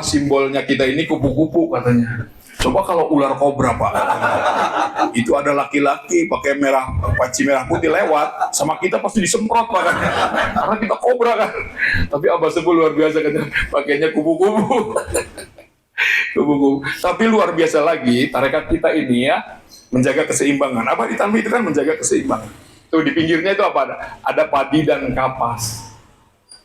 simbolnya kita ini kupu-kupu katanya. Coba kalau ular kobra, Pak, itu ada laki-laki pakai paci merah putih lewat, sama kita pasti disemprot, Pak, kan? Karena kita kobra kan. Tapi Abah Sepuh luar biasa kan, pakainya kupu-kupu. Kupu-kupu. Tapi luar biasa lagi, tarekat kita ini ya, menjaga keseimbangan. Abah di Tanbih itu kan menjaga keseimbangan. Tuh di pinggirnya itu apa ada padi dan kapas.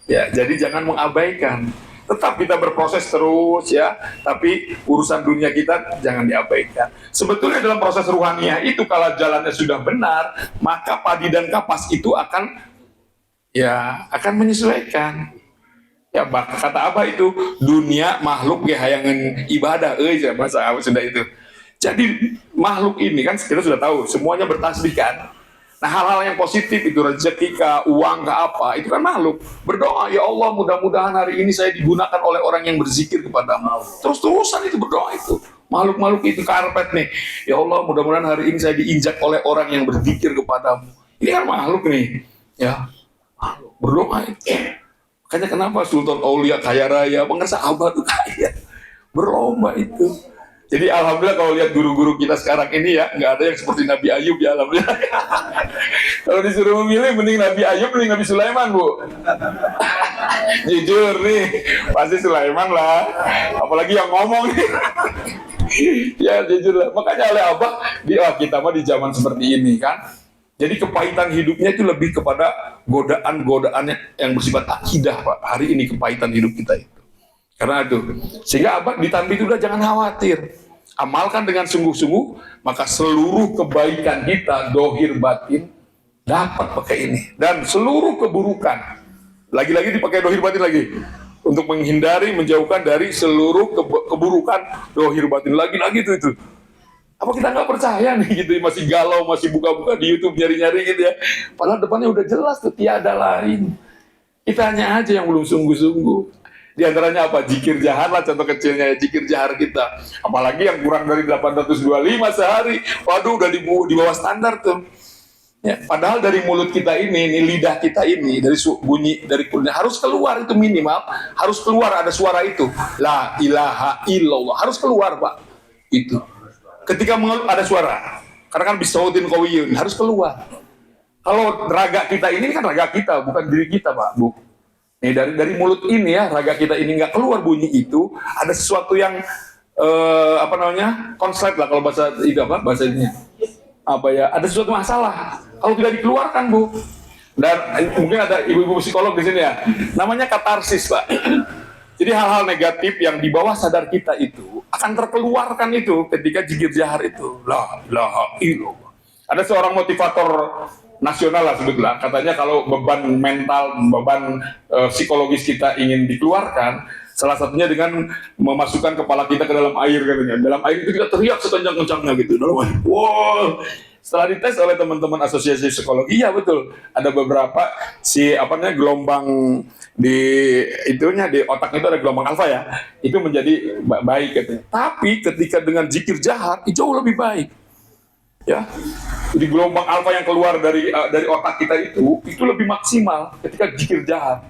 Ya, jadi jangan mengabaikan. Tetap kita berproses terus ya, tapi urusan dunia kita jangan diabaikan. Sebetulnya dalam proses ruhaniah itu kalau jalannya sudah benar, maka padi dan kapas itu akan menyesuaikan. Ya, kata Abah itu dunia makhluk ya hayangan ibadah, bahasa Abah sudah itu. Jadi makhluk ini kan kita sudah tahu semuanya bertasbih kan. Nah, hal-hal yang positif itu rezeki kah, uang kah, apa itu kan makhluk. Berdoa, ya Allah mudah-mudahan hari ini saya digunakan oleh orang yang berzikir kepadamu. Terus-terusan itu berdoa itu. Makhluk-makhluk itu karpet nih. Ya Allah mudah-mudahan hari ini saya diinjak oleh orang yang berzikir kepadamu. Ini kan makhluk nih. Ya, makhluk berdoa itu. Makanya kenapa Sultan Aulia kaya raya, pengerasa Abah itu kaya. Berlomba itu. Jadi alhamdulillah kalau lihat guru-guru kita sekarang ini ya, nggak ada yang seperti Nabi Ayub ya, alhamdulillah. Kalau disuruh memilih, mending Nabi Ayub, mending Nabi Sulaiman, Bu. Jujur nih, pasti Sulaiman lah. Apalagi yang ngomong nih. Ya jujur lah. Makanya oleh Abah, kita mah di zaman seperti ini kan. Jadi kepahitan hidupnya itu lebih kepada godaan-godaan yang bersifat akidah, Pak. Hari ini kepahitan hidup kita itu. Karena itu, sehingga Abah di Tanbih itu udah jangan khawatir. Amalkan dengan sungguh-sungguh, maka seluruh kebaikan kita, dohir batin, dapat pakai ini. Dan seluruh keburukan, lagi-lagi dipakai dohir batin lagi. Untuk menghindari, menjauhkan dari seluruh keburukan, dohir batin. Lagi-lagi itu. Apa kita nggak percaya nih gitu, masih galau, masih buka-buka di YouTube, nyari-nyari gitu ya. Padahal depannya udah jelas tuh, tiada lain. Kita hanya aja yang belum sungguh-sungguh. Di antaranya apa? Zikir jahar lah contoh kecilnya ya, zikir jahar kita. Apalagi yang kurang dari 825 sehari. Waduh, udah di bawah standar tuh. Ya, padahal dari mulut kita ini lidah kita ini, dari bunyi, dari kulitnya, harus keluar itu minimal. Harus keluar ada suara itu. La ilaha illallah. Harus keluar, Pak. Itu. Ketika mengeluh ada suara. Karena kan bisautin qawiyun. Harus keluar. Kalau raga kita ini kan raga kita, bukan diri kita, Pak, Bu. Nih, dari mulut ini ya, raga kita ini nggak keluar bunyi itu, ada sesuatu yang konslet lah kalau bahasa ini ada sesuatu masalah kalau tidak dikeluarkan, Bu. Dan mungkin ada ibu-ibu psikolog di sini ya, namanya katarsis, Pak. Jadi hal-hal negatif yang di bawah sadar kita itu akan terkeluarkan itu ketika zikir jahar itu. La ilaha illallah. Ada seorang motivator nasional lah sebetulnya, katanya kalau beban mental, beban psikologis kita ingin dikeluarkan, salah satunya dengan memasukkan kepala kita ke dalam air katanya. Dalam air itu kita teriak sekencang-kencangnya gitu. Dalam air. Wow. Setelah dites oleh teman-teman asosiasi psikologi, ya betul. Ada beberapa gelombang di itunya di otak itu ada gelombang alfa ya. Itu menjadi baik katanya. Tapi ketika dengan zikir jahar itu jauh lebih baik. Ya. Jadi gelombang alfa yang keluar dari otak kita itu lebih maksimal ketika zikir jahar.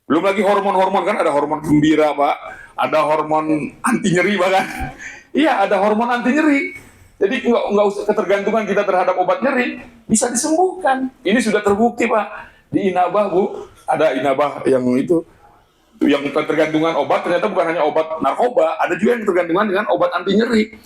Belum lagi hormon-hormon, kan ada hormon gembira, Pak. Ada hormon anti nyeri bahkan. Iya, ada hormon anti nyeri. Jadi nggak usah ketergantungan kita terhadap obat nyeri, bisa disembuhkan. Ini sudah terbukti, Pak. Di Inabah, Bu, ada Inabah yang yang ketergantungan obat ternyata bukan hanya obat narkoba, ada juga yang ketergantungan dengan obat anti nyeri.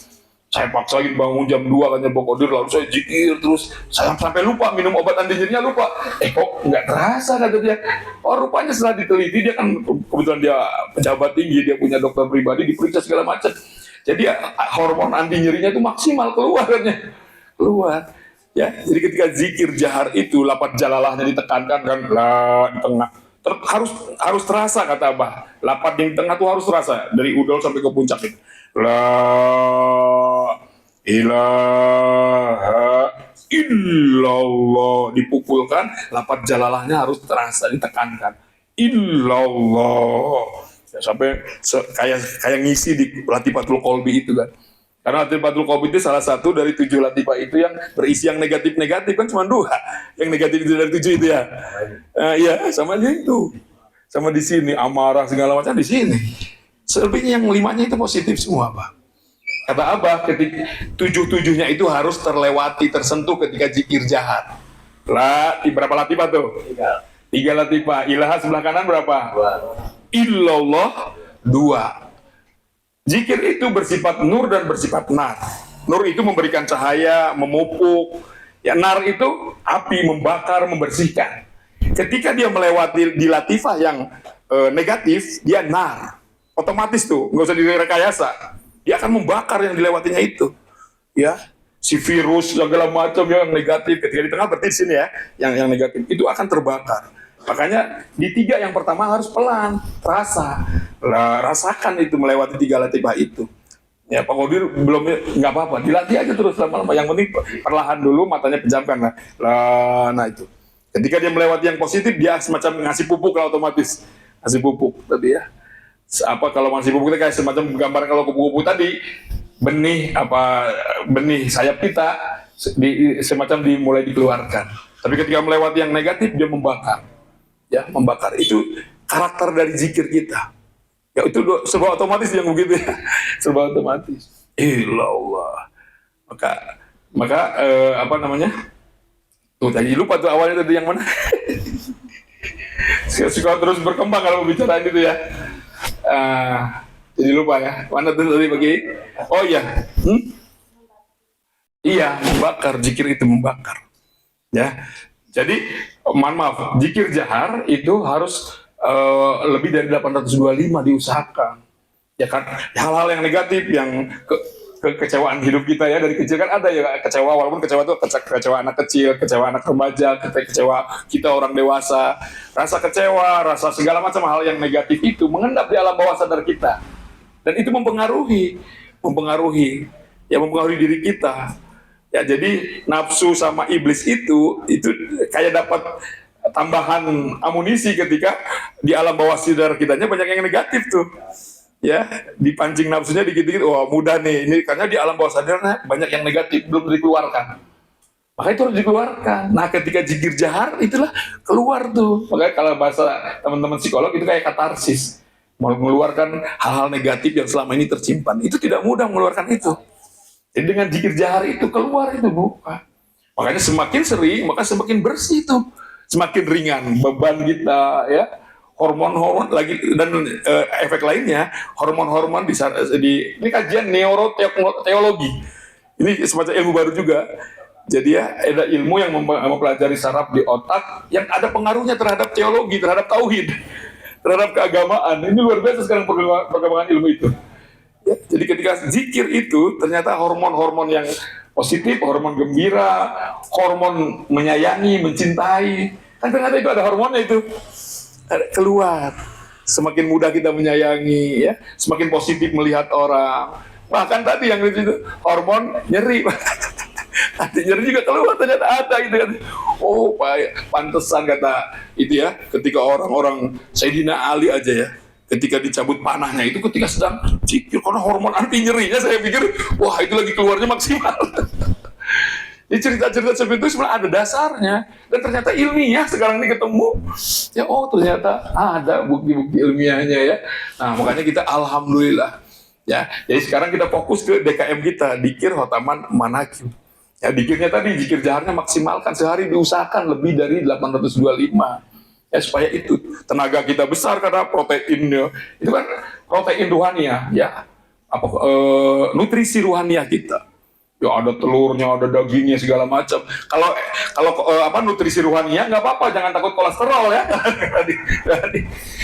Saya paksain bangun jam 2 katanya Pak Qadir, lalu saya zikir terus, saya sampai lupa minum obat anti nyerinya, lupa. Kok nggak terasa kata dia. Oh rupanya setelah diteliti, dia kan kebetulan dia pejabat tinggi, dia punya dokter pribadi, diperiksa segala macam. Jadi hormon anti nyerinya itu maksimal keluar. Ya, jadi ketika zikir jahar itu lapat jalalahnya ditekankan kan lah di tengah. Harus terasa kata Abah. Lapat yang di tengah tuh harus terasa dari udol sampai ke puncak itu. La ilaha illallah dipukulkan, lapat jalalahnya harus terasa ditekankan. Illallah. Ya, sampai kayak ngisi di Latifatul Qalbi itu kan. Karena Latifatul Qalbi itu salah satu dari 7 latifah itu yang berisi yang negatif-negatif, kan cuma 2. Yang negatif itu dari 7 itu ya. Iya, sama aja itu. Sama di sini amarah segala macam di sini. Selebihnya yang 5-nya itu positif semua, Pak. Kata Abah, ketika 7-7-nya itu harus terlewati, tersentuh ketika zikir jahar. Berapa latifah tuh? 3 latifah. Ilaha sebelah kanan berapa? 2. Illallah 2. Zikir itu bersifat nur dan bersifat nar. Nur itu memberikan cahaya, memupuk. Ya, nar itu api, membakar, membersihkan. Ketika dia melewati di latifah yang negatif, dia nar. Otomatis tuh, nggak usah direkayasa. Dia akan membakar yang dilewatinya itu. Ya, si virus segala macam yang negatif ketika di tengah berarti di sini ya, yang negatif itu akan terbakar. Makanya di 3 yang pertama harus pelan, rasakan itu melewati 3 latifah itu. Ya Pak Qadir belum, nggak apa-apa, dilatih aja terus lama-lama. Yang penting perlahan dulu, matanya pejamkan lah. Nah itu. Ketika dia melewati yang positif, dia semacam ngasih pupuk lah otomatis, ngasih pupuk tadi ya. Kalau ngasih pupuk itu kayak semacam gambar kalau kupu-kupu tadi, benih sayap kita semacam dimulai dikeluarkan. Tapi ketika melewati yang negatif, dia membakar. Ya, membakar itu karakter dari zikir kita. Ya itu serba otomatis yang begitu ya, serba otomatis. Ilallah. Maka apa namanya? Tuh tadi lupa tuh awalnya tadi yang mana? Suka terus berkembang kalau bicara itu ya. Jadi lupa ya. Mana tuh tadi bagi? Oh iya. Iya, membakar, zikir itu membakar. Ya. Jadi, mohon maaf, zikir jahar itu harus lebih dari 825 diusahakan. Ya kan, hal-hal yang negatif, yang kekecewaan hidup kita ya, dari kecil kan ada ya kecewa, walaupun kecewa itu kecewa anak kecil, kecewa anak remaja, kecewa kita orang dewasa. Rasa kecewa, rasa segala macam hal yang negatif itu mengendap di alam bawah sadar kita. Dan itu mempengaruhi diri kita. Ya, jadi nafsu sama iblis itu kayak dapat tambahan amunisi ketika di alam bawah sadar kitanya banyak yang negatif tuh. Ya, dipancing nafsunya dikit-dikit, wah mudah nih, ini karena di alam bawah sadarnya banyak yang negatif belum dikeluarkan. Maka itu harus dikeluarkan. Nah, ketika zikir jahar itulah keluar tuh. Makanya kalau bahasa teman-teman psikolog itu kayak katarsis. Mengeluarkan hal-hal negatif yang selama ini tersimpan. Itu tidak mudah mengeluarkan itu. Jadi dengan zikir jahar itu keluar itu, Bu. Makanya semakin sering, maka semakin bersih tuh. Semakin ringan beban kita, ya. Hormon-hormon lagi dan efek lainnya, hormon-hormon ini kajian neuroteologi. Ini semacam ilmu baru juga. Jadi ya, ada ilmu yang mempelajari saraf di otak yang ada pengaruhnya terhadap teologi, terhadap tauhid. terhadap keagamaan. Ini luar biasa sekarang perkembangan ilmu itu. Ya, jadi ketika zikir itu ternyata hormon-hormon yang positif, hormon gembira, hormon menyayangi, mencintai, kan ternyata itu ada hormonnya itu keluar. Semakin mudah kita menyayangi, ya, semakin positif melihat orang. Bahkan tadi yang itu hormon nyeri, hati nyeri juga keluar, ternyata ada gitu kan. Oh, pantesan kata itu ya, ketika orang-orang Sayyidina Ali aja ya, ketika dicabut panahnya itu ketika sedang zikir, karena hormon anti nyerinya saya pikir, wah itu lagi keluarnya maksimal. Jadi cerita-cerita seperti itu sebenarnya ada dasarnya, dan ternyata ilmiah sekarang ini ketemu. Ya oh ternyata ada bukti-bukti ilmiahnya ya. Nah makanya kita alhamdulillah ya. Jadi sekarang kita fokus ke DKM kita, dikir khotaman manakib. Ya dikirnya tadi, zikir jaharnya maksimalkan, sehari diusahakan lebih dari 825. Ya supaya itu tenaga kita besar karena proteinnya itu kan protein ruhaniah ya, apa nutrisi ruhaniah kita ya, ada telurnya, ada dagingnya, segala macam. Kalau apa nutrisi ruhaniah nggak apa-apa, jangan takut kolesterol ya. Jadi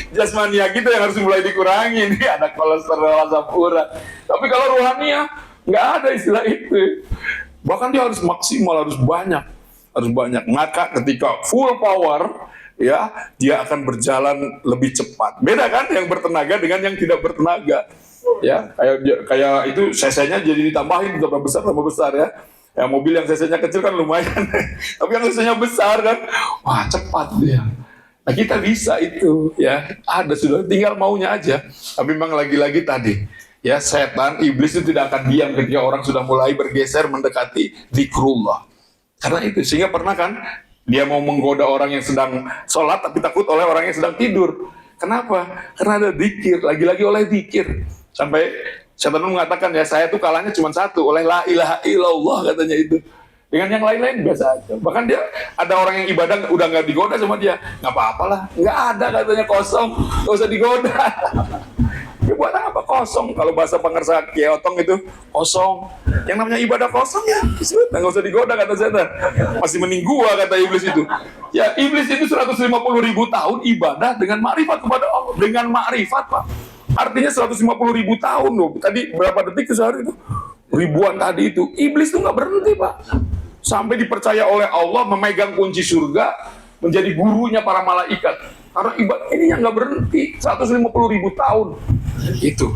jasmania kita yang harus mulai dikurangi, ini ada kolesterol, asam urat. Tapi kalau ruhaniah nggak ada istilah itu, bahkan dia harus maksimal, harus banyak. Maka ketika full power ya, dia akan berjalan lebih cepat. Beda kan yang bertenaga dengan yang tidak bertenaga. Ya, kayak itu cc-nya jadi ditambahin tambah besar ya. Ya mobil yang cc-nya kecil kan lumayan. Tapi yang cc-nya besar kan, wah cepat dia. Nah, kita bisa itu ya. Ada sudah, tinggal maunya aja. Tapi memang lagi-lagi tadi ya, setan, iblis itu tidak akan diam ketika orang sudah mulai bergeser mendekati zikrullah. Karena itu, sehingga pernah kan dia mau menggoda orang yang sedang sholat tapi takut oleh orang yang sedang tidur. Kenapa? Karena ada zikir, lagi-lagi oleh zikir. Sampai setan mengatakan ya, saya tuh kalahnya cuma satu, oleh la ilaha illallah katanya itu. Dengan yang lain-lain biasa aja. Bahkan dia ada orang yang ibadah udah nggak digoda sama dia, nggak apa-apalah, nggak ada katanya, kosong, nggak usah digoda. Ya buat apa kosong? Kalau bahasa Pangersa Kiai Otong itu kosong. Yang namanya ibadah kosong ya, nggak usah digoda kata setan. Masih mending gua kata iblis itu. Ya iblis itu 150.000 tahun ibadah dengan makrifat kepada Allah, dengan makrifat Pak. Artinya 150.000 tahun loh. Tadi berapa detik sehari itu? Ribuan tadi itu. Iblis tuh nggak berhenti Pak. Sampai dipercaya oleh Allah memegang kunci surga, menjadi gurunya para malaikat. Karena ibadah ini yang nggak berhenti 150.000 tahun itu.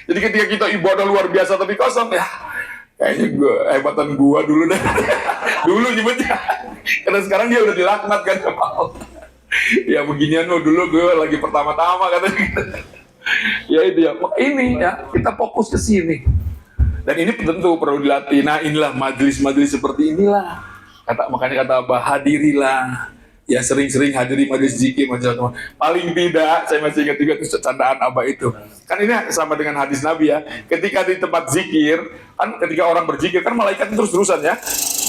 Jadi ketika kita ibadah luar biasa tapi kosong ya, kayaknya hebatan gua dulu deh. Dulu nyebutnya. Karena sekarang dia udah dilaknat kan sama Allah. Ya beginian lo dulu gue lagi pertama-tama katanya. Ya itu ya. Ini ya kita fokus ke sini. Dan ini tentu perlu dilatih. Nah inilah majelis-majelis seperti inilah. Makanya kata Abah, hadirilah. Ya sering-sering hadiri majelis zikir, teman. Paling tidak, saya masih ingat juga itu candaan Abah itu. Kan ini sama dengan hadis Nabi ya. Ketika di tempat zikir, kan ketika orang berzikir kan malaikat terus-terusan ya,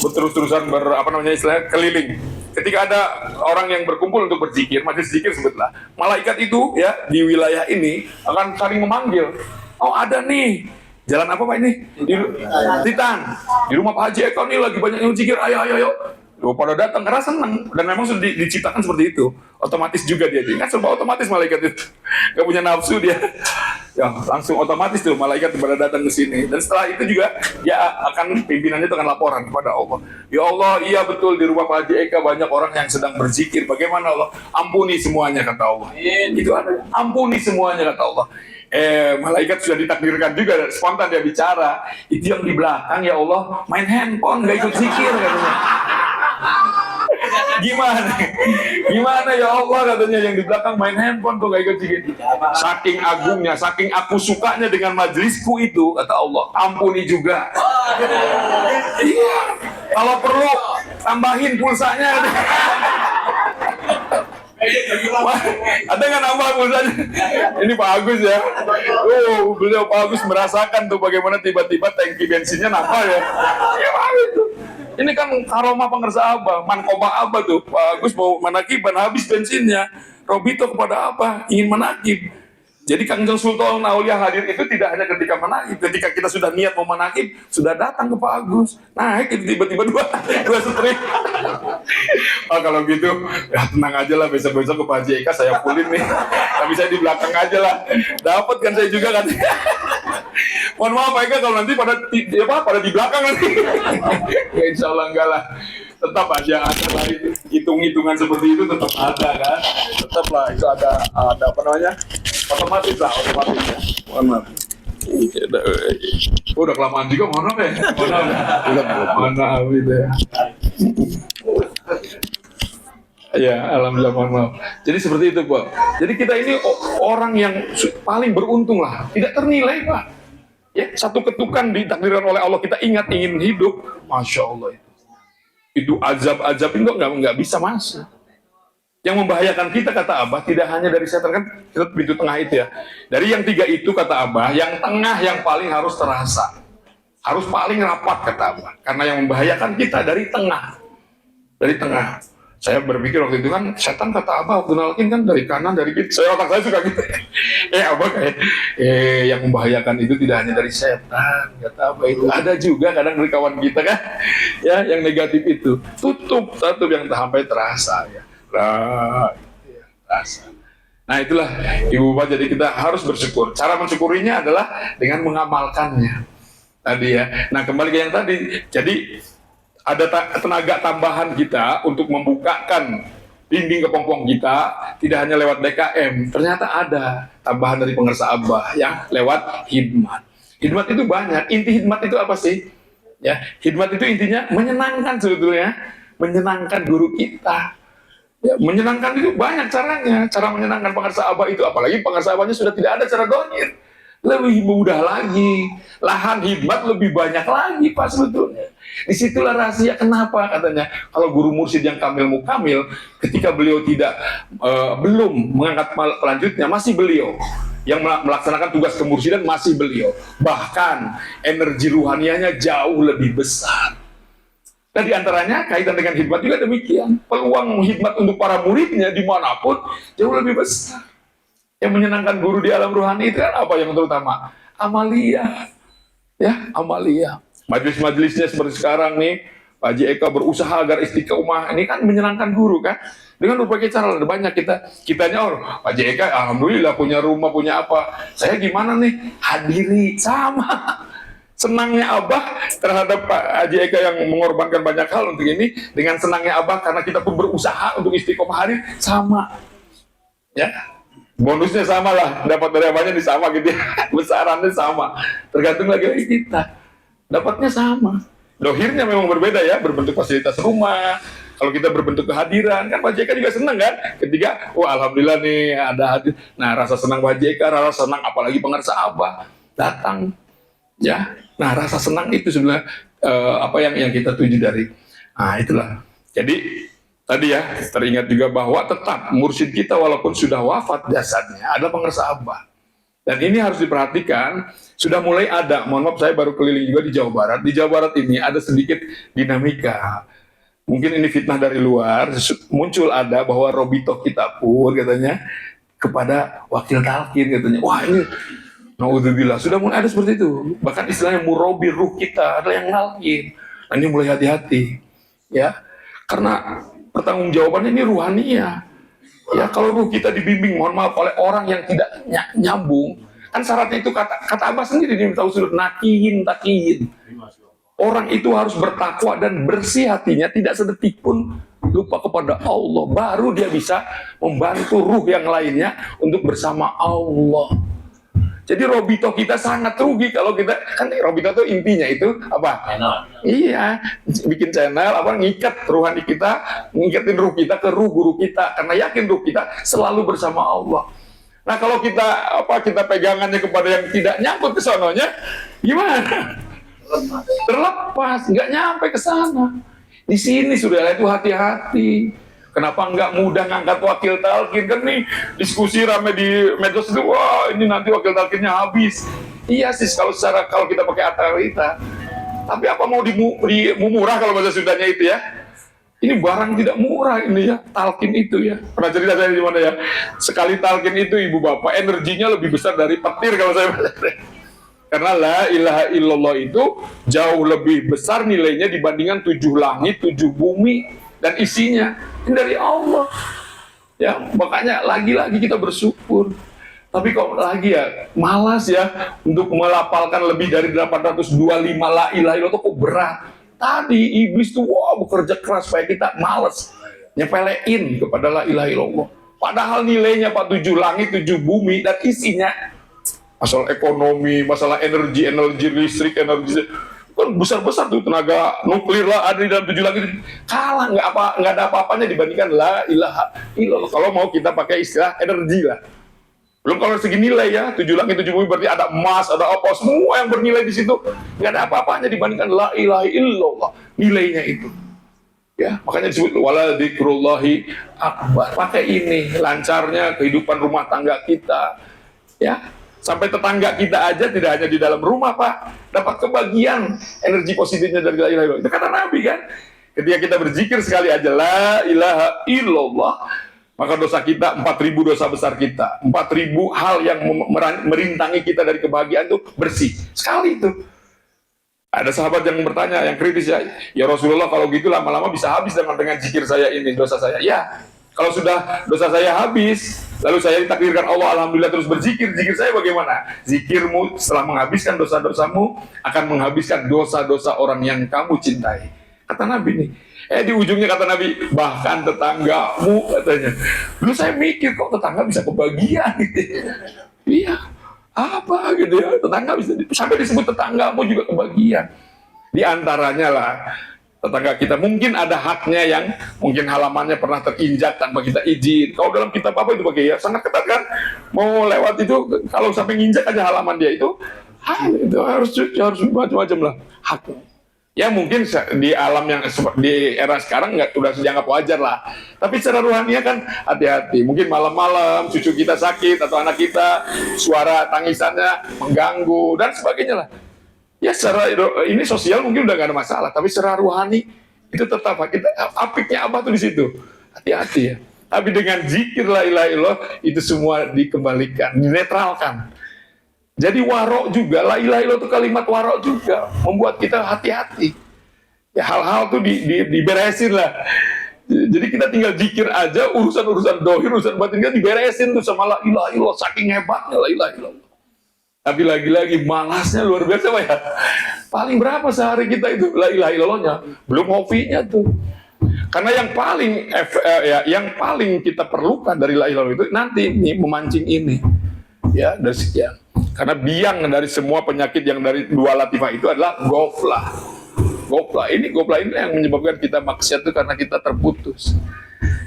berterus-terusan istilahnya keliling. Ketika ada orang yang berkumpul untuk berzikir, majelis zikir sebutlah, malaikat itu ya di wilayah ini akan saling memanggil. Oh ada nih, jalan apa Pak ini? Di Titan. Di rumah Pak Haji Eko nih lagi banyak yang zikir, ayo. Pada datang karena senang, dan memang sudah diciptakan seperti itu. Otomatis juga dia kan serba otomatis malaikat itu, gak punya nafsu dia, ya langsung otomatis tuh malaikat pada datang ke sini. Dan setelah itu juga dia akan, pimpinannya itu akan laporan kepada Allah. Ya Allah, iya betul di rumah Pak Haji Eka banyak orang yang sedang berzikir. Bagaimana Allah? Ampuni semuanya kata Allah. Itu ada, ampuni semuanya kata Allah. Malaikat sudah ditakdirkan juga, spontan dia bicara. Itu yang di belakang ya Allah main handphone, gak ikut zikir katanya. Gimana ya Allah katanya, yang di belakang main handphone tuh gak ikut zikir. Saking agungnya, saking aku sukanya dengan majelisku itu kata Allah, ampuni juga. Iya, kalau perlu tambahin pulsanya. Ada nggak nambah pulsanya? Ini Pak Agus ya. Beliau Pak Agus merasakan tuh bagaimana tiba-tiba tangki bensinnya nambah ya. Ya itu. Ini kan karomah Pangersa Abah, mankoba Abah tuh. Pak Agus mau manakiban habis bensinnya. Robito kepada apa? Ingin manakib. Jadi Kangjeng Sultan Aulia hadir itu tidak hanya ketika menakib, ketika kita sudah niat mau menakib, sudah datang ke Pak Agus, naik tiba-tiba dua setrik. Oh kalau gitu, ya tenang aja lah, besok-besok ke Pak Haji Eka saya pulin nih, tapi saya di belakang aja lah, dapat kan saya juga kan. Mohon maaf Pak Eka kalau nanti pada di belakang nanti. Ya insya Allah enggak lah. Tetap aja ada lah itu, hitung-hitungan seperti itu tetap ada kan, tetap lah itu ada apa namanya, otomatis lah, otomatis ya. Mohon maaf. Udah kelamaan juga, mohon maaf ya. Mohon maaf gitu ya. Ya, alhamdulillah, mohon maaf. Jadi seperti itu Pak. Jadi kita ini orang yang paling beruntung lah, tidak ternilai Pak. Ya, satu ketukan ditakdirkan oleh Allah, kita ingat ingin hidup, Masya Allah itu azab-azab itu nggak bisa masuk. Yang membahayakan kita kata Abah tidak hanya dari setan, kan kita pintu tengah itu ya. Dari yang tiga itu kata Abah, yang tengah yang paling harus terasa, harus paling rapat kata Abah. Karena yang membahayakan kita dari tengah, dari tengah. Saya berpikir waktu itu kan setan kata Abah waktu nalkin kan dari kanan, dari kiri. Otak saya suka gitu. Abah kayak yang membahayakan itu tidak hanya dari setan kata Abah itu. Ada juga kadang dari kawan kita kan, ya yang negatif itu. Tutup yang sampai terasa ya. Terasa. Nah itulah Ibu Bapak, jadi kita harus bersyukur. Cara mensyukurinya adalah dengan mengamalkannya. Tadi ya. Nah kembali ke yang tadi. Jadi ada tenaga tambahan kita untuk membukakan dinding kepompong kita, tidak hanya lewat DKM, ternyata ada tambahan dari pengersa Abah yang lewat hikmat. Hikmat itu banyak. Inti hikmat itu apa sih? Ya, hikmat itu intinya menyenangkan sebetulnya, menyenangkan guru kita. Ya, menyenangkan itu banyak caranya. Cara menyenangkan pengersa Abah itu, apalagi pengersa Abahnya sudah tidak ada cara dohir, lebih mudah lagi. Lahan hikmat lebih banyak lagi Pak sebetulnya. Disitulah rahasia kenapa katanya kalau guru mursyid yang kamil mukamil, ketika beliau belum mengangkat pelanjutnya, masih beliau yang melaksanakan tugas kemursidan, masih beliau, bahkan energi ruhanianya jauh lebih besar. Dan diantaranya kaitan dengan hikmat juga demikian, peluang hikmat untuk para muridnya dimanapun jauh lebih besar. Yang menyenangkan guru di alam ruhani itu kan apa yang terutama? Amalia, ya amalia. Majelis-majelisnya seperti sekarang nih, Pak Haji Eka berusaha agar istiqomah, ini kan menyenangkan guru kan, dengan berbagai cara. Ada banyak kitanya Pak Haji Eka alhamdulillah punya rumah, punya apa, saya gimana nih, hadiri sama. Senangnya Abah terhadap Pak Haji Eka yang mengorbankan banyak hal untuk ini, dengan senangnya Abah karena kita pun berusaha untuk istiqomah hadir, sama ya. Bonusnya sama lah, dapat dari Abahnya sama gitu ya. Besarannya sama, tergantung lagi kita. Dapatnya sama. Dohirnya memang berbeda ya, berbentuk fasilitas rumah. Kalau kita berbentuk kehadiran, kan Pak JK juga senang kan? Ketika, alhamdulillah nih ada hadir. Nah rasa senang Pak JK, rasa senang apalagi pengersa Abah datang. Ya, nah rasa senang itu sebenarnya apa yang kita tuju dari. Nah itulah. Jadi tadi ya teringat juga bahwa tetap mursyid kita walaupun sudah wafat jasadnya ada pengersa Abah. Dan ini harus diperhatikan, sudah mulai ada, mohon maaf saya baru keliling juga di Jawa Barat. Di Jawa Barat ini ada sedikit dinamika. Mungkin ini fitnah dari luar, muncul ada bahwa Robito kita pun katanya kepada wakil talqin katanya. Wah ini, naudzubillah, sudah mulai ada seperti itu. Bahkan istilahnya murobi ruh kita adalah yang nalkin. Nah ini mulai hati-hati. Ya, karena pertanggungjawabannya ini ruhaniyah. Ya kalau ruh kita dibimbing, mohon maaf, oleh orang yang tidak nyambung, kan syaratnya itu kata Abah sendiri di tahu sudut takiyin. Orang itu harus bertakwa dan bersih hatinya, tidak sedetik pun lupa kepada Allah, baru dia bisa membantu ruh yang lainnya untuk bersama Allah. Jadi Robito kita sangat rugi kalau kita, kan Robito itu intinya itu apa? Channel. Iya, bikin channel, ngikat ruhani kita, ngikatin ruh kita ke ruh guru kita, karena yakin ruh kita selalu bersama Allah. Nah kalau kita pegangannya kepada yang tidak nyangkut ke sononya, gimana? Terlepas, nggak nyampe ke sana. Di sini sudah itu hati-hati. Kenapa nggak mudah ngangkat wakil talqin? Kan nih diskusi rame di medsos itu, wah ini nanti wakil talqinnya habis. Iya sih kalau kita pakai atarita. Tapi apa mau dimurah kalau bahasa Sundanya itu ya? Ini barang tidak murah ini ya, talqin itu ya. Pernah cerita saya di mana ya? Sekali talqin itu ibu bapak energinya lebih besar dari petir kalau saya baca. Karena la ilaha illallah itu jauh lebih besar nilainya dibandingkan 7 langit, 7 bumi dan isinya. Ini dari Allah. Ya, makanya lagi-lagi kita bersyukur. Tapi kok lagi ya, malas ya untuk melafalkan lebih dari 825 la ilaha illallah itu kok berat. Tadi iblis tuh bekerja keras supaya kita malas nyepelein kepada la ilaha illallah. Padahal nilainya Pak 7 langit, 7 bumi dan isinya masalah ekonomi, masalah energi listrik, energi kan besar-besar tuh, tenaga nuklir lah ada di dalam 7 langit. Kalah, nggak ada apa-apanya dibandingkan la ilaha illallah. Kalau mau kita pakai istilah energi lah. Belum kalau segi nilai ya, 7 langit 7 bumi berarti ada emas, ada apa, semua yang bernilai di situ. Nggak ada apa-apanya dibandingkan la ilaha illallah, nilainya itu. Ya, makanya disebut wala dzikrullahi akbar. Pakai ini, lancarnya kehidupan rumah tangga kita. Ya, sampai tetangga kita aja tidak hanya di dalam rumah Pak, dapat kebagian energi positifnya dari la ilaha illallah. Itu kata Nabi kan. Ketika kita berzikir sekali aja la ilaha illallah, maka dosa kita 4.000 dosa besar kita, 4.000 hal yang merintangi kita dari kebahagiaan itu bersih. Sekali itu. Ada sahabat yang bertanya, yang kritis ya Rasulullah kalau gitu lama-lama bisa habis dengan zikir saya ini, dosa saya. Ya, kalau sudah dosa saya habis, lalu saya ditakdirkan Allah alhamdulillah terus berzikir, zikir saya bagaimana? Zikirmu setelah menghabiskan dosa-dosamu akan menghabiskan dosa-dosa orang yang kamu cintai. Kata Nabi nih. Di ujungnya kata Nabi, bahkan tetanggamu katanya. Dulu saya mikir kok tetangga bisa kebagian gitu. Iya, apa gitu ya, tetangga bisa, sampai disebut tetanggamu juga kebagian. Di antaranya lah, tetangga kita mungkin ada haknya yang mungkin halamannya pernah terinjak tanpa kita izin. Kalau dalam kitab apa itu pakai ya, sangat ketat kan? Mau lewat itu, kalau sampai nginjak aja halaman dia itu harus macam-macam lah haknya. Ya mungkin di alam yang di era sekarang nggak udah dianggap wajar lah. Tapi secara rohania kan hati-hati. Mungkin malam-malam cucu kita sakit atau anak kita suara tangisannya mengganggu dan sebagainya lah. Ya secara ini sosial mungkin udah nggak ada masalah. Tapi secara rohani itu tetap kita apiknya apa tuh di situ. Hati-hati ya. Tapi dengan zikir la ilaha illallah itu semua dikembalikan, dinetralkan. Jadi warok juga, la ilaha illallah itu kalimat warok juga, membuat kita hati-hati. Ya hal-hal tuh diberesin lah. Jadi kita tinggal zikir aja, urusan-urusan dohir, urusan batin kita diberesin tuh sama la ilaha illallah, saking hebatnya la ilaha illallah. Tapi lagi-lagi malasnya luar biasa Pak ya. Paling berapa sehari kita itu la ilaha illallahnya? Belum hobinya tuh. Karena yang paling kita perlukan dari la ilaha illallah itu nanti nih memancing ini. Ya, dari sekian. Karena biang dari semua penyakit yang dari dua latifah itu adalah goflah. Goflah ini yang menyebabkan kita maksiat itu karena kita terputus.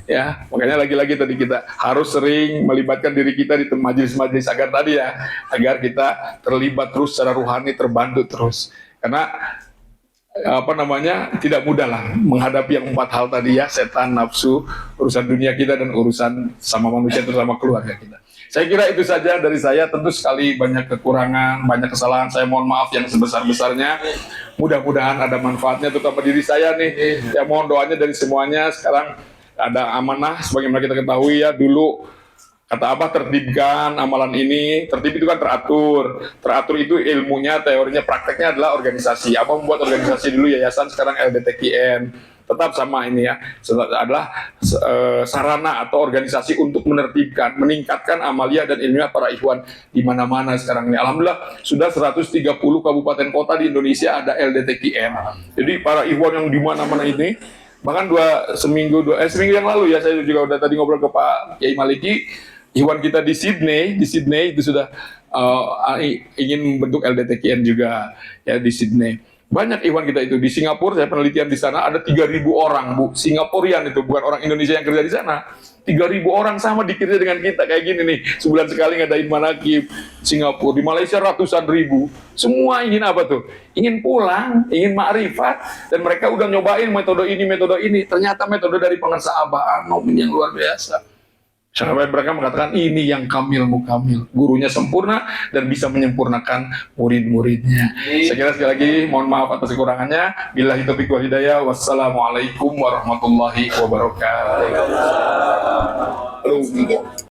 Ya, makanya lagi-lagi tadi kita harus sering melibatkan diri kita di majelis-majelis agar kita terlibat terus secara rohani, terbantu terus. Karena tidak mudah lah menghadapi yang 4 hal tadi ya, setan, nafsu, urusan dunia kita dan urusan sama manusia terutama keluarga kita. Saya kira itu saja dari saya. Tentu sekali banyak kekurangan, banyak kesalahan. Saya mohon maaf yang sebesar-besarnya. Mudah-mudahan ada manfaatnya terutama diri saya nih. Ya mohon doanya dari semuanya. Sekarang ada amanah sebagaimana kita ketahui ya, dulu kata Abah tertibkan amalan ini. Tertib itu kan teratur. Teratur itu ilmunya, teorinya, prakteknya adalah organisasi. Abah membuat organisasi dulu yayasan, sekarang LDTKN. Tetap sama ini ya, adalah sarana atau organisasi untuk menertibkan, meningkatkan amalia dan ilmiah para ikhwan di mana-mana sekarang ini. Alhamdulillah sudah 130 kabupaten kota di Indonesia ada LDTKN. Jadi para ikhwan yang di mana-mana ini, bahkan seminggu yang lalu ya, saya juga udah tadi ngobrol ke Pak Kiai Maliki, ikhwan kita di Sydney itu sudah ingin membentuk LDTKN juga ya di Sydney. Banyak ikhwan kita itu di Singapura, saya penelitian di sana ada 3.000 orang Bu, Singapurian itu, bukan orang Indonesia yang kerja di sana. 3.000 orang sama dikirnya dengan kita kayak gini nih, sebulan sekali ngadain manakib Singapura. Di Malaysia ratusan ribu. Semua ingin apa tuh? Ingin pulang, ingin ma'rifat, dan mereka udah nyobain metode ini. Ternyata metode dari pengersa Abah Anom yang luar biasa. Sampai mereka mengatakan ini yang kamil mukamil, gurunya sempurna dan bisa menyempurnakan murid-muridnya. Saya kira sekali lagi mohon maaf atas kekurangannya. Billahi taufiq wal hidayah. Wassalamualaikum warahmatullahi wabarakatuh.